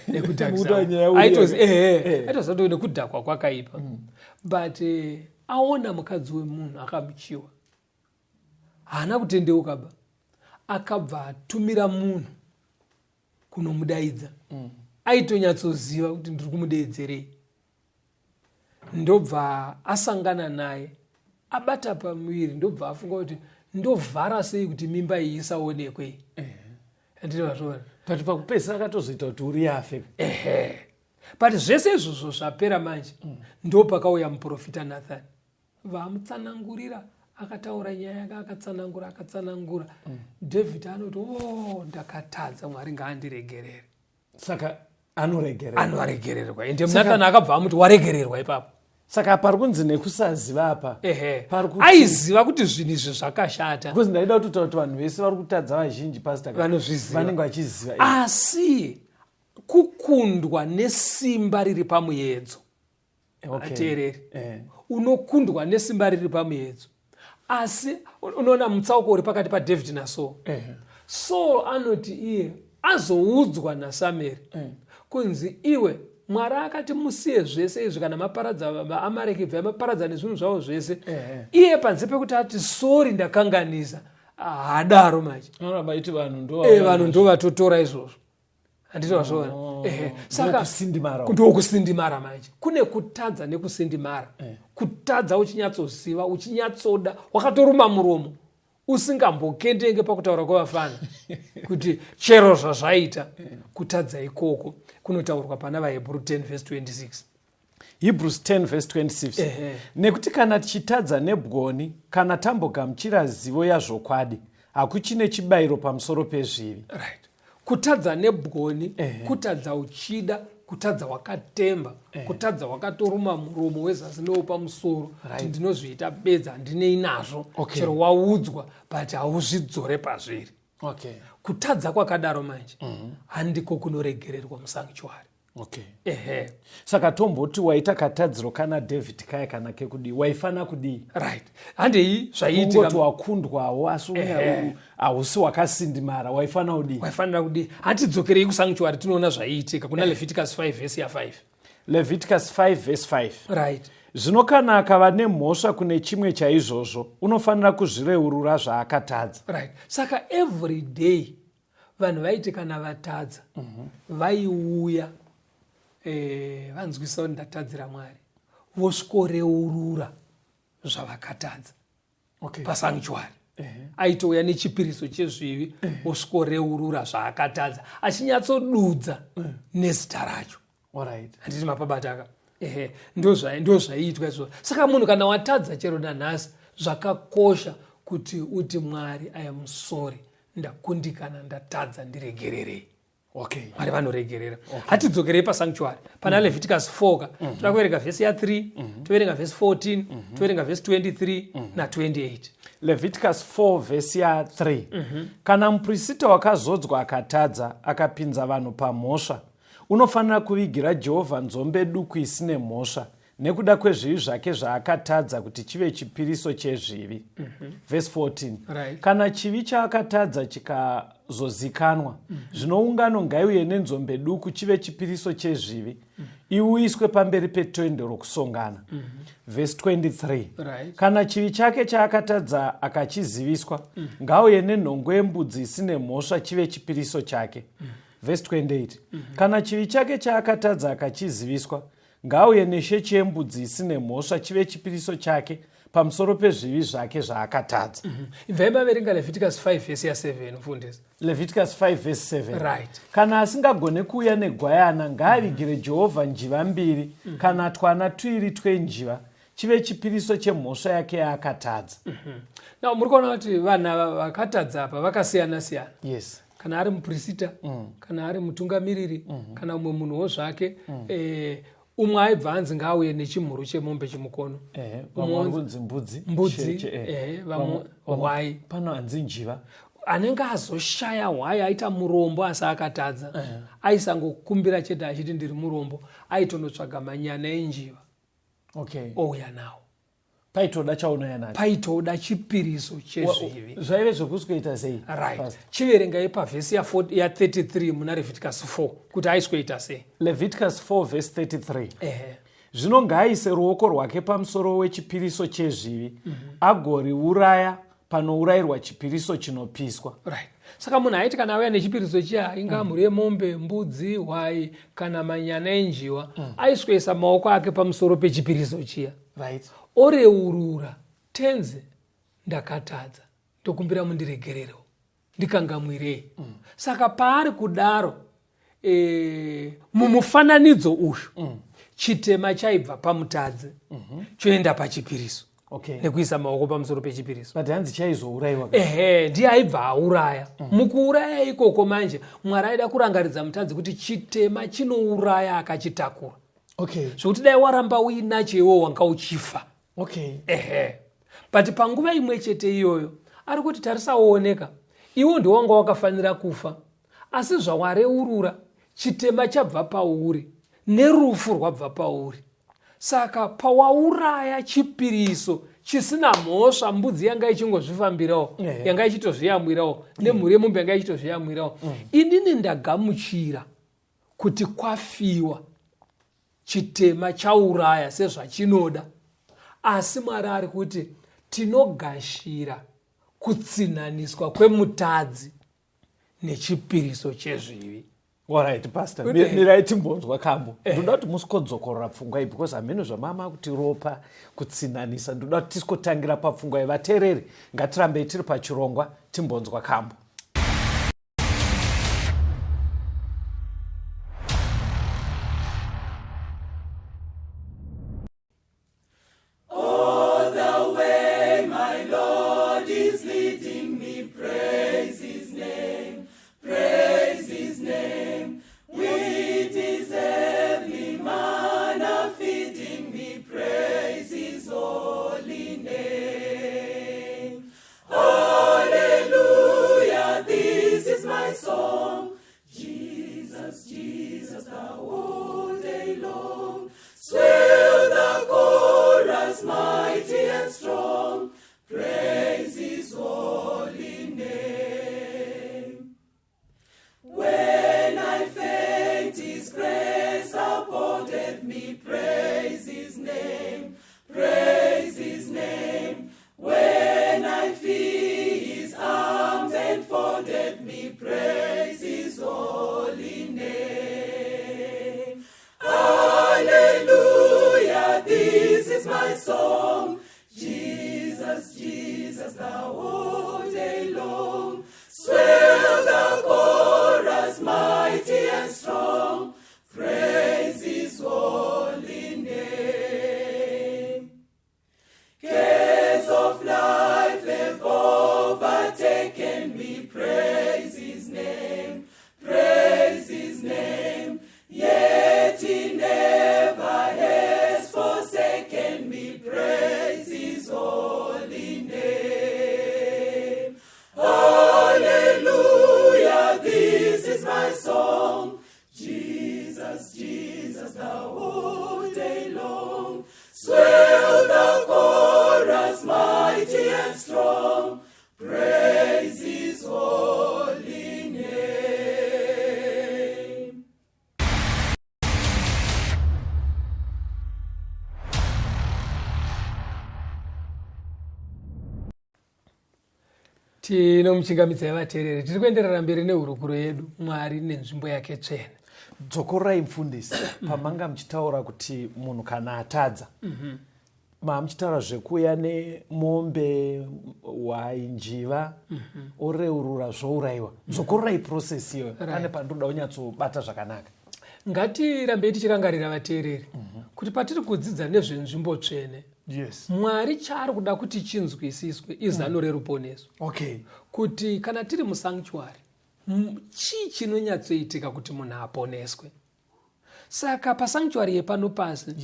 Nekudhakisa. Aitoziva kuti nekudhakwa kwakaipa. But aona mukadzi wemunhu akamuchiwa, haana kutendeuka ba, akabva atumira munhu kunomudaidza. Aitonyatsoziva kuti ndiri kumudeedzerei. Ndobva asangana naye, abata pamuviri, ndobva afunga kuti ndovhara sei kuti mimba iyi isaonekwe. But pakupedzisira akatozoita kuti uri yafe. But zvese izvozvo zvapera manje, ndo pakauya muprofita Nathani. Vamutsanangurira, akataura nyaya yake, akatsanangura. David anoti, ndakatadza, Mwari ngaandiregerere. Saka anoregererwa. Ende Nathani akabva amuti waregererwa ipapo. Saka pari kunzi nekusaziva apa. Aiziva kuti zvinhu izvi zvakashata. Because ndaida kuti vanhu vese vari kutadza vazhinji pastor vanenge vachiziva. Asi kukundwa nesimba riri pamuedzo. Ateereri. Unokundwa nesimba riri pamuedzo. Asi unoona mutsauko uri pakati paDavid naSaul. Saul anoti iye azoudzwa naSamueri kunzi iwe Mwari akati musiye zvese izvi kana maparadza vaAmareki bva maparadza nezvinhu zvavo zvese. Iye panze pekuti ati sori ndakanganisa, hadaro manje. Vanhu ndo vatotora izvozvo. Saka ndokusindimara manje. Kune kutadza nekusindimara. Kutadza uchinyatsoziva, uchinyatsoda, wakatoruma muromo, usingambokendenge pakutaura kwavafana kuti chero zvazvaita. Kutadza ikoko kunotaurwa pana vaHebrew 10:26. Hebrews 10:26. Nekuti kana tichitadza nebwoni, kana tambogamuchira zivo yazvokwadi, hakuchine chibayiro pamusoro pezvivi. Kutadza nebwoni, kutadza uchida, kutadza wakatemba, kutadza wakatoruma muromo wezasi newepamusoro, kuti ndinozviita bedza, ndinei nazvo, chero waudzwa, but hauzvidzore pazviri. Kutadza kwakadaro manje, handiko kunoregererwa musanctuary. Saka tomboti waita katadziro kana David kaya kana kekudi, waifana kudii? Handei zvaiitika. Kungoti wakundwawo asi hausi wakasindimara, waifana kudii? Waifanira kudii? Hatidzokerei kusanctuary tinoona zvaiitika kuna Leviticus 5:5. Leviticus 5:5. Zvino kana akava nemhosva kune chimwe chaizvozvo, unofanira kuzvireurura zvaakatadza. Saka every day vanhu vaiti kana vatadza, vaiuya vanzwisa kuti ndatadzira Mwari, vosvikoreurura zvavakatadza pasanctuary. Aitouya nechipiriso chezvivi, vosvikoreurura zvaakatadza, achinyatsodudza nezita racho. Handiti mapabataka. Ndo zvaiitwa izvo. Saka munhu kana watadza chero nanhasi, zvakakosha kuti uti Mwari, I am sorry, ndakundikana, ndatadza, ndiregererei. Mwari vanoregerera. Hatidzokerei pasanctuary. Pana Leviticus 4, toda kuverenga vhesi ya3, toverenga vhesi 14, toverenga vhesi 23 na28. Leviticus 4 vhesi ya3. Kana muprista wakazodzwa akatadza, akapinza vanhu pamhosva, unofanira kuvigira Jehovha nzombe duku isine mhosva, nekuda kwezvivi zvake zvaakatadza kuti chive chipiriso chezvivi. Verse 14. Kana chivi chaakatadza chikazozikanwa, zvino ungano ngaiuye nenzombe duku chive chipiriso chezvivi, iuyiswe pamberi petende rokusongana. Verse 23. Kana chivi chake chaakatadza akachiziviswa, ngauye nenhongo yembudzi isine mhosva chive chipiriso chake. Verse 28. Kana chivi chake chaakatadza akachiziviswa, ngauye neshechi yembudzi isine mhosva chive chipiriso chake pamusoro pezvivi zvake zvaakatadza. Ibvai maverenga Leviticus 5 vhesi ya7 mufundisi. Leviticus 5 vhesi 7. Kana asingagone kuuya negwayana, ngaavigire Jehovha njiva 2 kana twana 2 twenjiva chive chipiriso chemhosva yake yaakatadza. Now muri kuona kuti vanhu vakatadza apa vakasiyana-siyana. Kana ari muprista, kana ari mutungamiriri, kana umwe munhuwo zvake, umwe aibva anzi ngaauye nechimhuru chemombe chimukono. Mbudzi, vamwe hwai. Pano anzi njiva. Anenge azoshaya hwai aita murombo asi akatadza, aisangokumbira chete achiti ndiri murombo, aitonotsvaga manyana enjiva. Ouya nawo. Paitoda chaunouya nacho. Paitoda chipiriso chezvivi. Zvaive zvokusweta sei? Chiverengai pavhesi ya33 muna Leviticus 4 kuti aisweta sei. Leviticus 4 verse 33. zvino ngaaise ruoko rwake pamusoro wechipiriso chezvivi agoriuraya panourayirwa chipiriso chinopiswa. Right. Saka munhu aiti kana auya nechipiriso chiya inga mhuri yemombe, mbudzi, hwai kana manyana enjiwa aiswesa maoko ake pamusoro pechipiriso chiya. Right. Oreurura, tenze ndakatadza ndokumbira mundiregererewo ndikangamwirei. Saka paari kudaro mumufananidzo uyu chitema chaibva pamutadzi choenda pachipiriso. Okay. Nekuisa maoko pamusoro pechipiriso. But hanzi chaizourayiwa. Ndiye aibva auraya. Mukuuraya ikoko manje Mwari aida kurangaridza mutadzi kuti chitema chinouraya akachitakura. Okay. Zvokuti dai waramba uinacho iwo wanga uchifa. Okay. But panguva imwe chete iyoyo ari kuti tarisaoneka iwo ndiwo wanga wakafanira kufa, asi zvawareurura chitema chabva pauri nerufu rwabva pauri. Saka pawauraya chipiriso chisina mhosva, mbudzi yanga ichingozvifambirawo, yanga ichitozviyamwirawo, nemhuri yemombe yanga ichitozviyamwirawo, inini ndagamuchira kuti kwafiwa chitema chauraya sezvachinoda. Asi Mwari ari kuti tinogashira kutsinaniswa kwemutadzi nechipiriso chezvivi. Alright, Pastor. Mirai timbonzwa kambo. Ndoda kuti musikodzokorora pfungwa iyi because hameno zvamama kuti ropa kutsinanisa. Ndoda kuti tisikotangira papfungwa iyi. Vateereri ngatirambei tiri pachirongwa timbonzwa kambo. Tinomuchingamidza vateereri, tiri kuenderera mberi nehurukuro yedu Mwari nenzvimbo yake tsvene. Dzokorai mufundisi pamanga muchitaura kuti munhu kana atadza muchitaura zvekuuya nemombe, hwai, njiva oreurura zvourayiwa. Dzokorai process iyoyo. Pane pandoda unyatsobata zvakanaka. Ngatirambei tichirangarira vateereri kuti patiri kudzidza nezvenzvimbo tsvene, Yes. Mwari chaari kuda kuti chinzwisiswe izano reruponeso. Okay. Kuti kana tiri musanctuary chii chinonyatsoitika kuti munhu aponeswe. Saka pasanctuary yepano pasi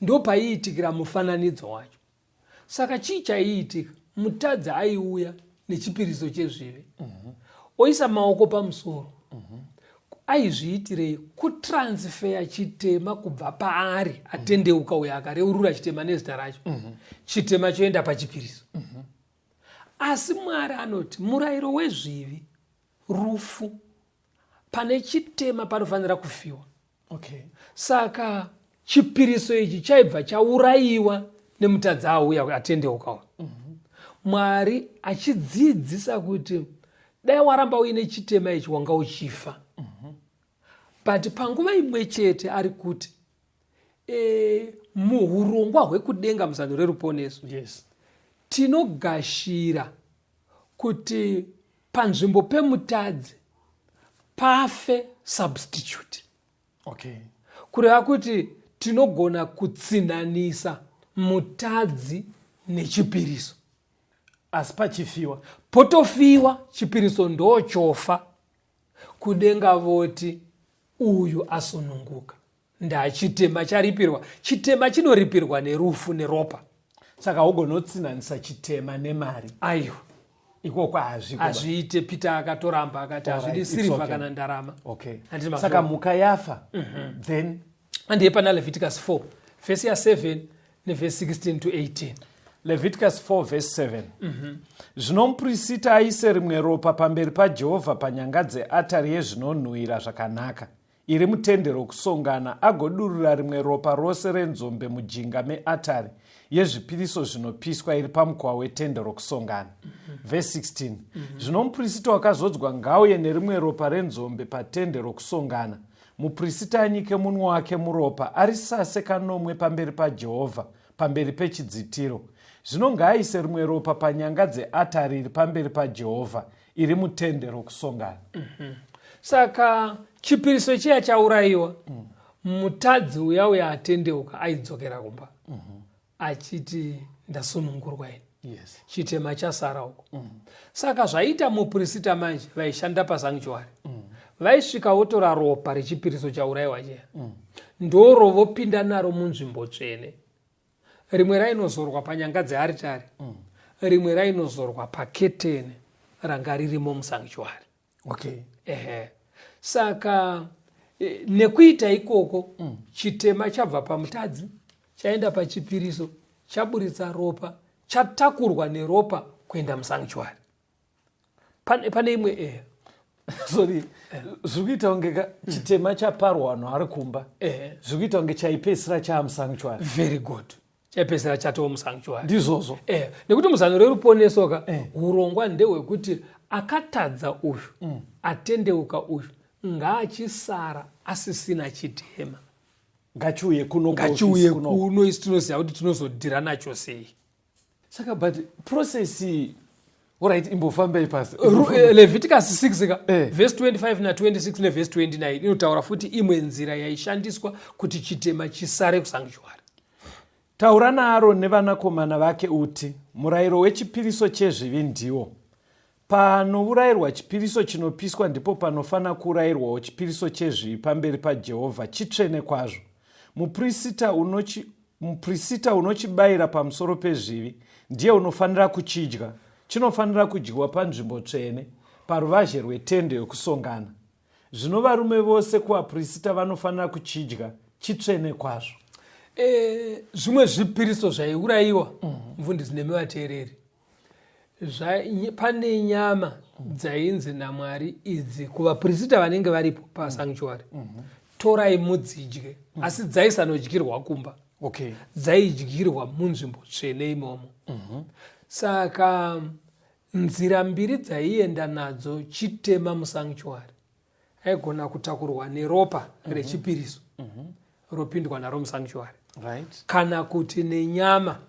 ndo paiitikira mufananidzo wacho. Saka chii chaiitika? Mutadzi aiuya nechipiriso chezvivi, oisa maoko pamusoro, aizviitirei? Kutransfeya chitema kubva paari atendeuka uya akareurura chitema nezita racho, chitema choenda pachipiriso. Asi Mwari anoti murayiro wezvivi rufu, pane chitema panofanira kufiwa. Okay. Saka chipiriso ichi chaibva chaurayiwa nemutadzi auya atendeukawa. Mwari achidzidzisa kuti dai waramba uine chitema ichi wanga uchifa. But panguva imwe chete ari kuti muhurongwa hwekudenga muzano reruponeso, yes, tinogashira kuti panzvimbo pemutadzi pafe substitute. okay, kureva kuti tinogona kutsinhanisa mutadzi nechipiriso, asi pachifiwa potofiwa chipiriso ndochofa, kudenga voti uyu asununguka, ndachitema charipirwa. Chitema chinoripirwa nerufu neropa. saka ugonotsinhanisa chitema nemari. Aiwa, ikoko hazviite. Peter akatoramba akati hazvidi sirivha kana ndarama. Okay. Saka muka yafa. Then andiye pana Leviticus 4 verse ya 7 neverse 16 to 18. Leviticus 4 verse 7. Zvino muprista aise rimwe ropa pamberi paJehovha panyanga dzeatari yezvinonhuhwira zvakanaka iri mutende rokusongana, agodurura rimwe ropa rose renzombe mujinga meatari yezvipiriso zvinopiswa iri pamukova wetende rokusongana. Verse 16. Zvino muprista wakazodzwa ngauye nerimwe ropa renzombe patende rokusongana. Muprista anyike munwe wake muropa, arisase kanomwe pamberi paJehovha pamberi pechidzitiro. Zvino ngaaise rimwe ropa panyanga dzeatari iri pamberi paJehovha iri mutende rokusongana. Saka chipiriso chiya chaurayiwa, mutadzi uya atendeuka aidzokera kumba achiti ndasunungurwa ini. Yes. Chitema chasara uko. Saka zvaita muprista manje vaishanda pasanctuary, vaisvika votora ropa rechipiriso chaurayiwa chiya, ndoro vopinda naro munzvimbo tsvene. Rimwe rainozorwa panyanga dzearitari, rimwe rainozorwa paketeni ranga ririmo musanctuary. Okay. Saka nekuita ikoko, chitema chabva pamutadzi chaenda pachipiriso, chaburitsa ropa, chatakurwa neropa kuenda musanctuary. Pane imwe sorry, zvikuita kunge chitema chaparwa vanhu ari kumba, zvikuita kunge chaipesira chamusanctuary. Very good. Chaipesira chatowo musanctuary. Ndizvozvo. Nekuti muzano reruponesoka urongwa ndehwekuti akatadza uyu, atendeuka uyu, ngaachisara asisina chitema, ngachiuye kuno isi tinoziva kuti tinozodhira nacho sei. Saka but process alright imbofambei pasi. Leviticus 6 verse 25 na 26 neverse 29 inotaura futi imwe nzira yaishandiswa kuti chitema chisare kusanctuary. Taura naAroni nevanakomana vake uti, murayiro wechipiriso chezvivi ndiwo: panourayirwa chipiriso chinopiswa ndipo panofana kurayirwawo chipiriso chezvivi pamberi paJehovha, chitsvene kwazvo. Muprista unochibayira pamusoro pezvivi ndiye unofanira kuchidya. Chinofanira kudyiwa panzvimbo tsvene paruvazhe rwetende yokusongana. Zvino varume vose kuvaprista vanofanira kuchidya, chitsvene kwazvo. Zvimwe zvipiriso zvaiurayiwa, mufundisi nemivateereri, pane nyama dzainzi naMwari idzi kuvaprista vanenge varipo pasanctuary, torai mudzidye, asi dzaisanodyirirwa kumba. Okay. Dzaidyirwa munzvimbo tsvene imomo. Saka nzira mbiri dzaienda nadzo chitema musanctuary. Aigona kutakurwa neropa rechipiriso, ropindwa naro musanctuary. Right. Kana kuti nenyama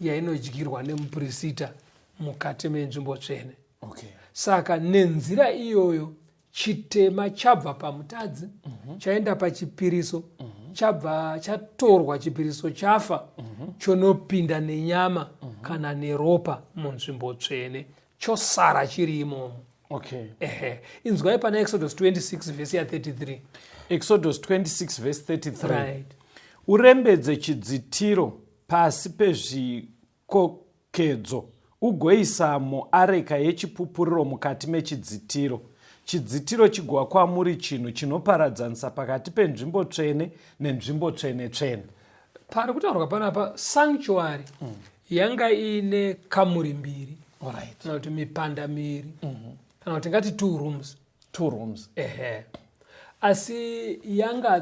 yainodyirwa nemuprista mukati menzvimbo tsvene. Okay. Saka nenzira iyoyo chitema chabva pamutadzi, chaenda pachipiriso, chabva chatorwa chipiriso chafa, chonopinda nenyama kana neropa munzvimbo tsvene, chosara chiri imomo. Okay. Inzwai pana Exodus 26 verse ya 33. Exodus 26 verse 33. Right. Urembedze chidzitiro pasi pezvikokedzo, ugoisamo areka yechipupuriro mukati mechidzitiro. Chidzitiro chigova kwamuri chinhu chinoparadzanisa pakati penzvimbo tsvene nenzvimbo tsvene-tsvene. Pari kutaurwa panapa sanctuary yanga ine kamuri mbiri, kana kuti mipanda miri, kana kuti ngati 2 rooms. 2 rooms. asi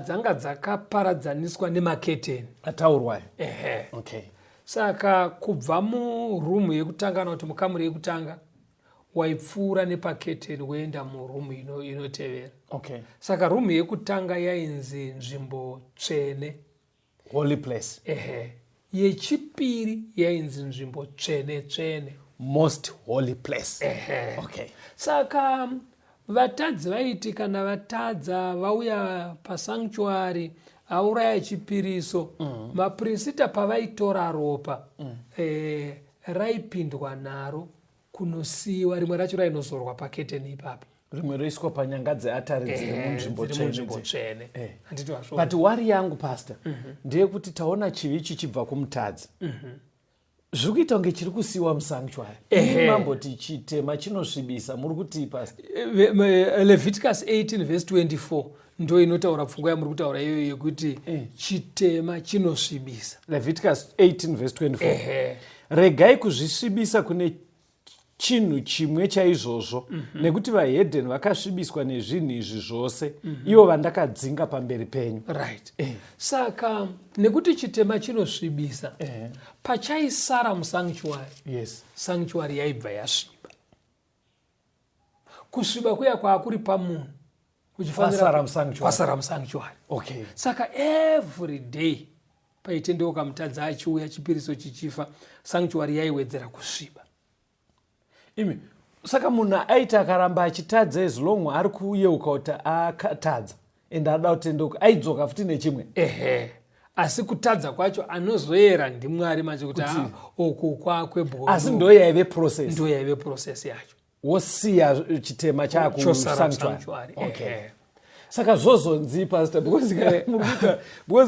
dzanga dzakaparadzaniswa nemaketeni ataurwayo. ehe. Okay. Saka kubva murumu yekutanga kana kuti mukamuri yekutanga waipfuura nepaketeni woenda murumu inotevera. Okay. Saka rumu yekutanga yainzi nzvimbo tsvene, holy place. ehe. Yechipiri yainzi nzvimbo tsvene tsvene, most holy place. ehe. Okay. Saka vatadzi vaiti kana vatadza vauya pasanctuary auraya chipiriso, maprinsita pavaitora ropa raipindwa naro kunosiiwa, rimwe racho rainozorwa paketeni ipapo, rimwe roiswa panyanga dzeatari dziri munzvimbo tsvene. But wari yangu pastor ndeyekuti taona chivi chichibva kumutadzi zviri kuita kunge chiri kusiyiwa musanctuary. Mamboti chitema chinosvibisa, muri kutii pastor? Leviticus 18 verse 24 ndo inotaura pfungwa yamuri kutaura iyoyo yekuti chitema chinosvibisa. Leviticus 18 verse 24. Regai kuzvisvibisa kune chinhu chimwe chaizvozvo, nekuti vahedheni vakasvibiswa nezvinhu izvi zvose, ivo vandakadzinga pamberi penyu. Right. Saka nekuti chitema chinosvibisa, pachaisara musanctuary, yes, sanctuary yaibva yasviba. Kusviba kuya kwakuri pamunhu kwasara musanctuary. Okay. Saka every day paitendeuka mutadzi achiuya chipiriso chichifa, sanctuary yaiwedzera kusviba. Imi, saka munhu aita akaramba achitadza as long ari kuyeuka kuti akatadza ende ada kutendeuka aidzoka futi nechimwe. Asi kutadza kwacho anozoyera ndiMwari manje kuti uku kwakwe bhoro. Asi ndo yaive process. Ndo yaive process yacho. Wosiya chitema chako musanctuary. Okay. Saka zvozonzi pastor because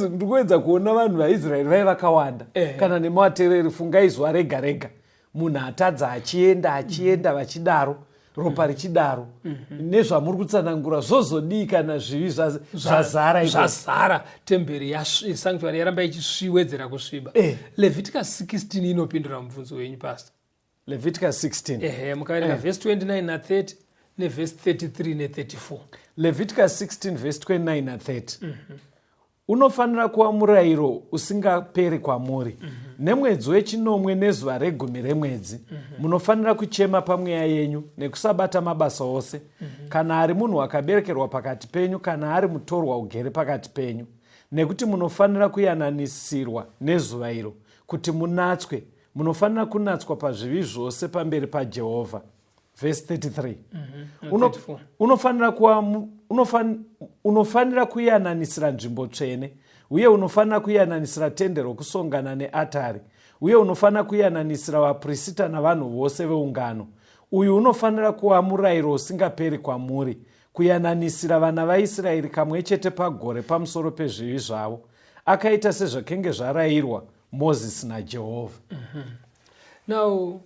ndikuedza kuona vanhu vaIsraeri vai vakawanda kana nematereri fungai zuva rega rega munhu atadza achienda vachidaro ropa richidaro nezvamuri kutsanangura zvozodii kana zvivi zvazara temberi yasanctuary yaramba ichisviwedzera kusviba. Leviticus 16 inopindura mubvunzo wenyu pastor. Leviticus 16 mukaverenga verse 29 na 30 neverse 33 ne34. Leviticus 16 verse 29 na 30. Unofanira kuva murayiro usingaperi kwamuri. Nemwedzi wechinomwe nezuva regumi remwedzi munofanira kuchema pamweya yenyu nekusabata mabasa ose, kana ari munhu akaberekerwa pakati penyu kana ari mutorwa ugere pakati penyu, nekuti munofanira kuyananisirwa nezuva iro kuti munatswe. Munofanira kunatswa pazvivi zvose pamberi paJehovha. Verse 33. Unofanira kuyananisira nzvimbo tsvene, uye unofanira kuyananisira tende rokusongana neatari, uye unofanira kuyananisira vaprista navanhu vose veungano. Uyu unofanira kuva murayiro usingaperi kwamuri, kuyananisira vana vaIsraeri kamwe chete pagore pamusoro pezvivi zvavo, akaita sezvakenge zvarayirwa Mozisi naJehovha. Now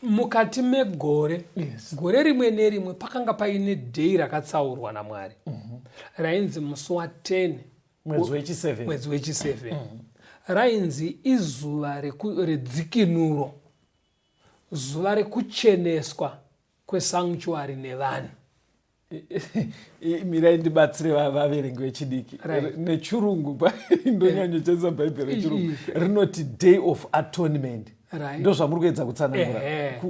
mukati megore, gore rimwe nerimwe pakanga paine dhei rakatsaurwa naMwari, rainzi musi wa10 mwedzi wechi7. Rainzi izuva redzikinuro, zuva rekucheneswa kwesanctuary nevanhu. Mirai ndibatsire vaverengi vechidiki. Nechirungu ndonyanyochesa bhaibheri rechirungu rinoti day of atonement. Ndo zvamuri kuedza kutsanangura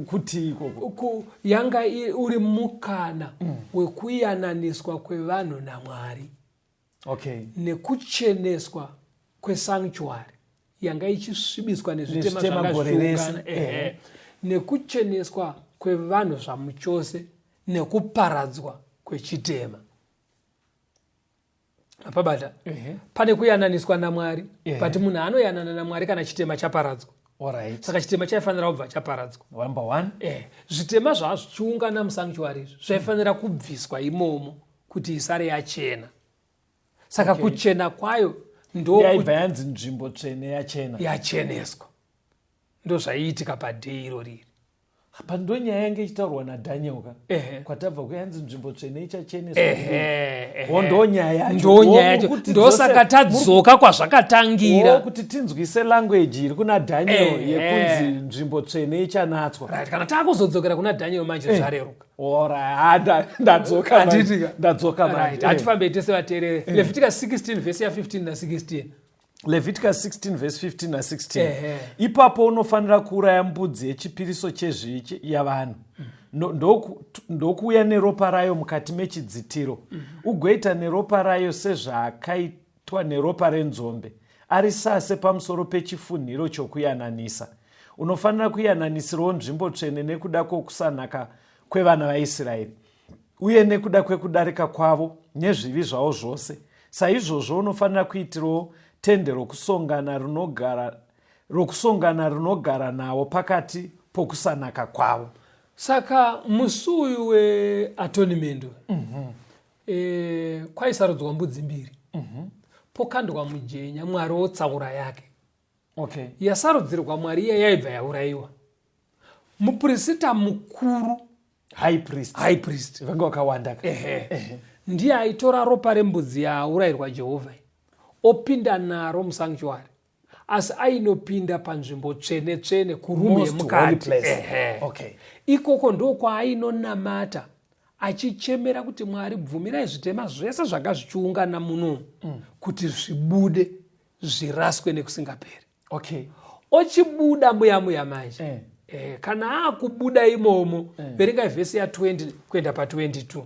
kuti ikoko yanga uri mukana wekuyananiswa kwevanhu naMwari. Okay. Nekucheneswa kwesanctuary yanga ichisvibiswa nezvitema zvakashongana, nekucheneswa kwevanhu zvamuchose, nekuparadzwa kwechitema. Apabata pane kuyananiswa naMwari, but munhu anoyanana naMwari kana chitema chaparadzwa. Alright. Saka chitema chaifanira kubva chaparadzwa. Number 1. Zvitema zvazvichiungana musanctuary zvaifanira kubviswa imomo kuti isare yachena. Saka kuchena kwayo ndo yaibva yanzi nzvimbo tsvene yacheneswa. Ndo zvaiitika padhei iro riri. apa ndonyaya yange ichitaurwa nadhaniel ka kwatabva kuyanzi nzvimbo tsvene ichacheneswa ndonyaya yacho ndosaka tadzoka kwazvakatangira kuti tinzwise language iri kuna dhaniel yekunzi nzvimbo tsvene icanatswa kana takuzodzokera kuna dhaniel manje zvareruka ndadzoka hatifambei tese vateerere Leviticus 16 vhesi ya15 na16 Leviticus 16 verse 15 na 16 ipapo unofanira kuuraya mbudzi yechipiriso chezvivi yavanhu ndokuuya neropa rayo mukati mechidzitiro ugoita neropa rayo sezvaakaitwa neropa renzombe ari sase pamusoro pechifunhiro chokuyananisa unofanira kuyananisirawo nzvimbo tsvene nekuda kwokusanaka kwevana vaIsraeri uye nekuda kwekudarika kwavo nezvivi zvavo zvose saizvozvo unofanira kuitirawo tende rokusongana rinogara navo pakati pokusanaka kwavo. Saka musi uyu weatonement kwaisarudzwa mbudzi mbiri pokandwa mujenya Mwari otsaura Yake. Yasarudzirwa Mwari iya yaibva yaurayiwa. Muprista mukuru high priest vanga vakawanda ndiye aitora ropa rembudzi yaurayirwa Jehovha opinda naro musanctuary asi ainopinda panzvimbo tsvene tsvene kurumu yemukati ikoko ndokwainonamata achichemera kuti Mwari bvumirai zvitema zvese zvanga zvichiungana muno kuti zvibude zviraswe nekusingaperi. Ochibuda muya manje kana akubuda imomo verenga vhesi ya20 kuenda pa22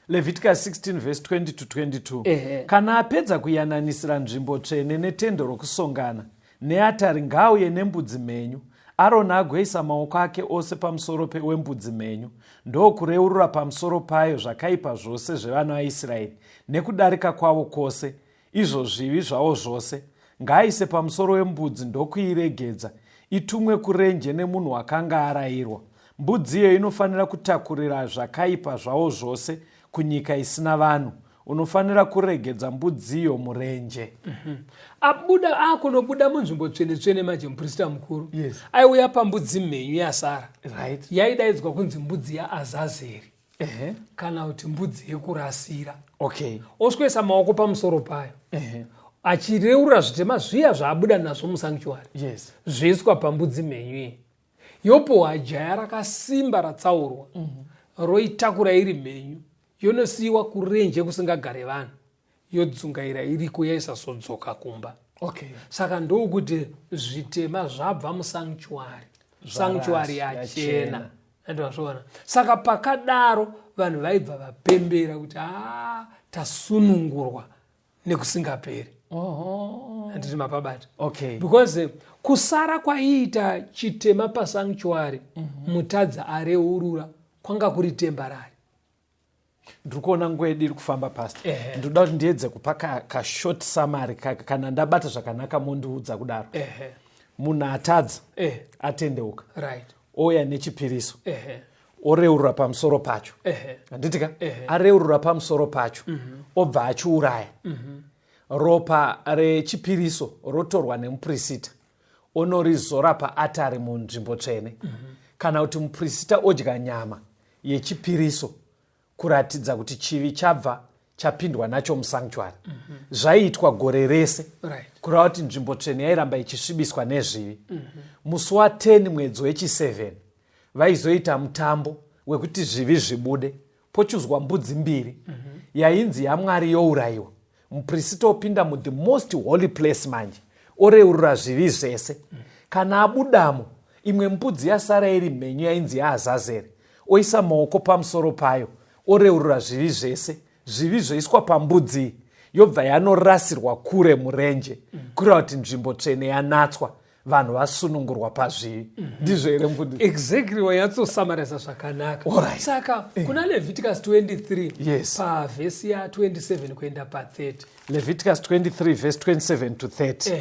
Leviticus 16 verse 20 to 22 kana apedza kuyananisira nzvimbo tsvene netende rokusongana neatari ngauye nembudzi menyu Aroni agoisa maoko ake ose pamusoro wembudzi menyu ndokureurura pamusoro payo zvakaipa zvose zvevana vaIsraeri nekudarika kwavo kwose izvo zvivi zvavo zvose ngaaise pamusoro wembudzi ndokuiregedza itumwe kurenje nemunhu wakanga arayirwa. Mbudzi iyo inofanira kutakurira zvakaipa zvavo zvose kunyika isina vanhu. Unofanira kuregedza mbudzi iyo murenje. Abuda akunobuda munzvimbo tsvene manje muprista mukuru. Aiuya pambudzi mhenyu yasara. Yaidaidzwa kunzi mbudzi yaAzazeri. Kana kuti mbudzi yekurasira. Oswesa maoko pamusoro payo. Achireurura zvitema zviya zvaabuda nazvo musanctuary zviiswa pambudzi mhenyu yopohwa jaya rakasimba ratsaurwa roitakura iri mhenyu yonosiyiwa kurenje kusingagare vanhu yodzungaira iriko yaisazodzoka kumba. Saka ndokuti zvitema zvabva musanctuary yachena andivazviona. Saka pakadaro vanhu vaibva vapembera kuti tasunungurwa nekusingaperi. Anditi mapabata. Because kusara kwaiita chitema pasanctuary mutadza areurura kwanga kuri temporary. Ndikuona nguva yedu iri kufamba pasi. Ndoda kuti ndiedze kupa ka-short summary kana ndabata zvakanaka mondiudza kudaro. Munhu atadza atendeuka ouya nechipiriso oreurura pamusoro pacho. Handitika areurura pamusoro pacho obva achiuraya. Ropa rechipiriso rotorwa nemuprista onorizora paatari munzvimbo tsvene. Kana kuti muprista odya nyama yechipiriso kuratidza kuti chivi chabva chapindwa nacho musanctuary. Zvaiitwa gore rese kureva kuti nzvimbo tsvene yairamba ichisvibiswa nezvivi. Musi wa10 mwedzi wechi7 vaizoita mutambo wekuti zvivi zvibude. Pochuzwa mbudzi mbiri yainzi yaMwari yourayiwa. Muprista opinda the most holy place manje oreurura zvivi zvese. Kana abudamo imwe mbudzi yasara iri mhenyu yainzi yaAzazeri oisa maoko pamusoro payo oreurura zvivi zvese. Zvivi zvoiswa pambudzi yobva yanorasirwa kure murenje kureva kuti nzvimbo tsvene yanatswa vanhu vasunungurwa pazvivi. Ndizvo here mfundisi? Exactly wanyatsosamarisa zvakanaka. Saka kuna Leviticus 23 pavhesi ya27 kuenda pa30. Leviticus 23 verse 27 to 30.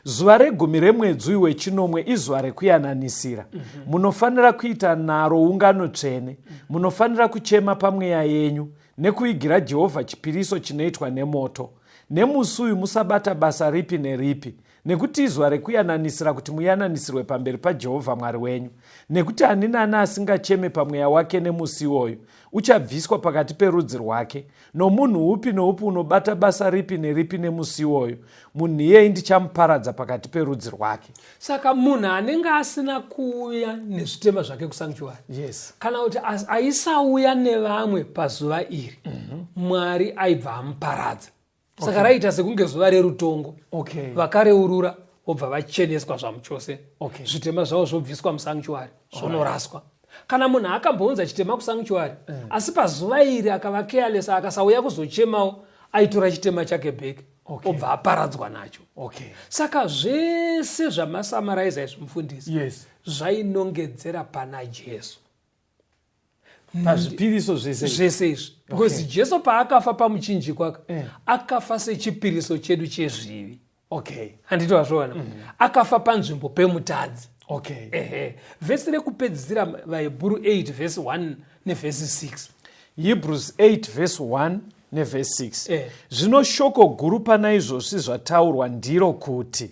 Zuva regumi remwedzi uyu wechinomwe izuva rekuyananisira. Munofanira kuita naro ungano tsvene. Munofanira kuchema pamweya yenyu nekuigira Jehovha chipiriso chinoitwa nemoto. nemusi uyu musabata basa ripi neripi, nekuti izuva rekuyananisira kuti muyananisirwe pamberi paJehovha Mwari wenyu, nekuti ani nani asingacheme pamweya wake nemusi iwoyu uchabviswa pakati perudzi rwake. Nomunhu upi noupi unobata basa ripi neripi nemusi iwoyu, munhu iyeye ndichamuparadza pakati perudzi rwake. Saka munhu anenge asina kuuya nezvitema zvake kusanctuary, yes, kana kuti aisauya nevamwe pazuva iri, Mwari aibva amuparadza. Saka raita sekunge zuva rerutongo, vakareurura vobva vacheneswa zvamuchose, zvitema zvavo zvobviswa musanctuary, zvonoraswa. Kana munhu akambounza chitema kusanctuary, asi pazuva iri akava careless, akasauya kuzochemawo, aitora chitema chake bheki, obva aparadzwa nacho. Saka zvese zvamasamaraiza izvi mufundisi, zvainongedzera pana Jesu. Pazvipiriso zvese izvi, because Jesu paakafa pamuchinjikwa, akafa sechipiriso chedu chezvivi. Handiti wazviona? Akafa panzvimbo pemutadzi. Vhesi rekupedzisira vaHebrew 8 verse 1 nevhesi 6. Hebrews 8 verse 1 nevhesi 6. Zvino shoko guru pana izvozvi zvataurwa ndiro kuti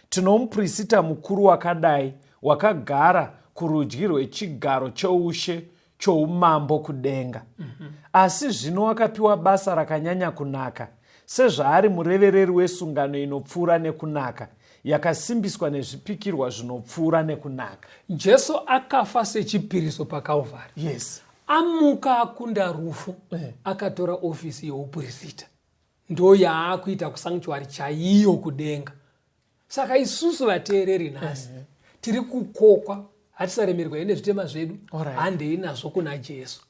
tino muprista mukuru wakadai, wakagara kurudyi rwechigaro choushe choumambo kudenga. Asi zvino wakapiwa basa rakanyanya kunaka, sezvaari murevereri wesungano inopfuura nekunaka, yakasimbiswa nezvipikirwa zvinopfuura nekunaka. Jesu akafa sechipiriso paKalvari. Amuka akunda rufu, akatora ofisi yeuprista. Ndo yaakuita kusanctuary chaiyo kudenga. Saka isusu vateereri nhasi tiri kukokwa, hatisaremerwa nezvitema zvedu, handei nazvo kuna Jesu.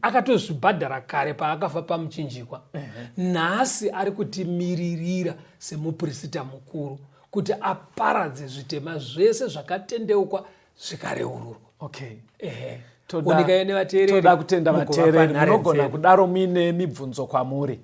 Akatozvibhadhara kare paakafa pamuchinjikwa. Nhasi ari kutimiririra semuprista mukuru kuti aparadze zvitema zvese zvakatendeuka zvikareururwa. Toda kutenda vateereri, munogona kudaro muine mibvunzo kwamuri.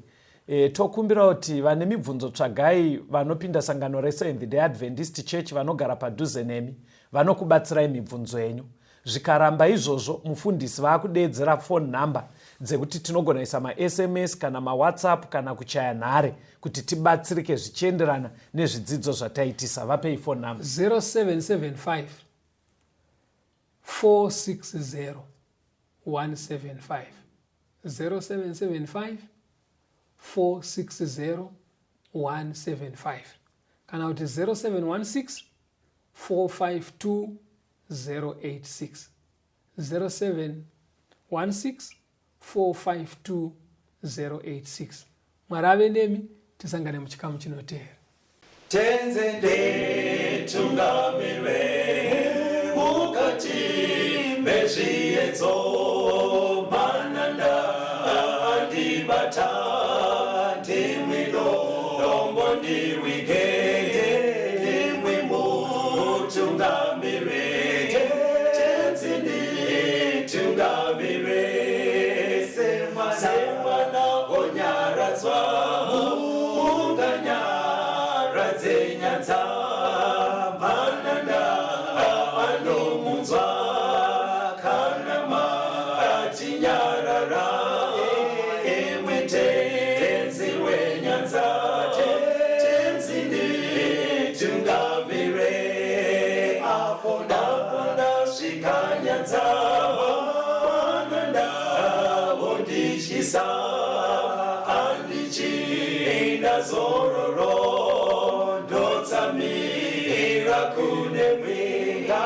Tokumbira kuti vane mibvunzo tsvagai vanopinda sangano reSeventh Day Adventist Church vanogara padhuze nemi, vanokubatsirai mibvunzo yenyu. Zvikaramba izvozvo, mufundisi vakudeedzera phone number dzekuti tinogona isa ma-SMS kana ma-WhatsApp kana kuchaya nhare kuti tibatsirike zvichienderana nezvidzidzo zvataitisa. Vapei phone number 0775 460 175. 0775 460 175. Kana kuti 0716 452 086. 0716 452 086. Mwari ave nemi, tisangane muchikamu chinoteera. Tenzende tungamirwe mukati mezviedzo mananda andibata ndimwino dombo ndiwike ndimwimo tungamirwe tenzende tungamirwe semwana onyaradzwa unganyaradze nyanza mananda anomunzwa kana matinyarara emwete tenzi wenyanza tenzindi tungamire apo ndasvika nyanza mananda vondishisa andichienda zororo ndotsamira kune mwenga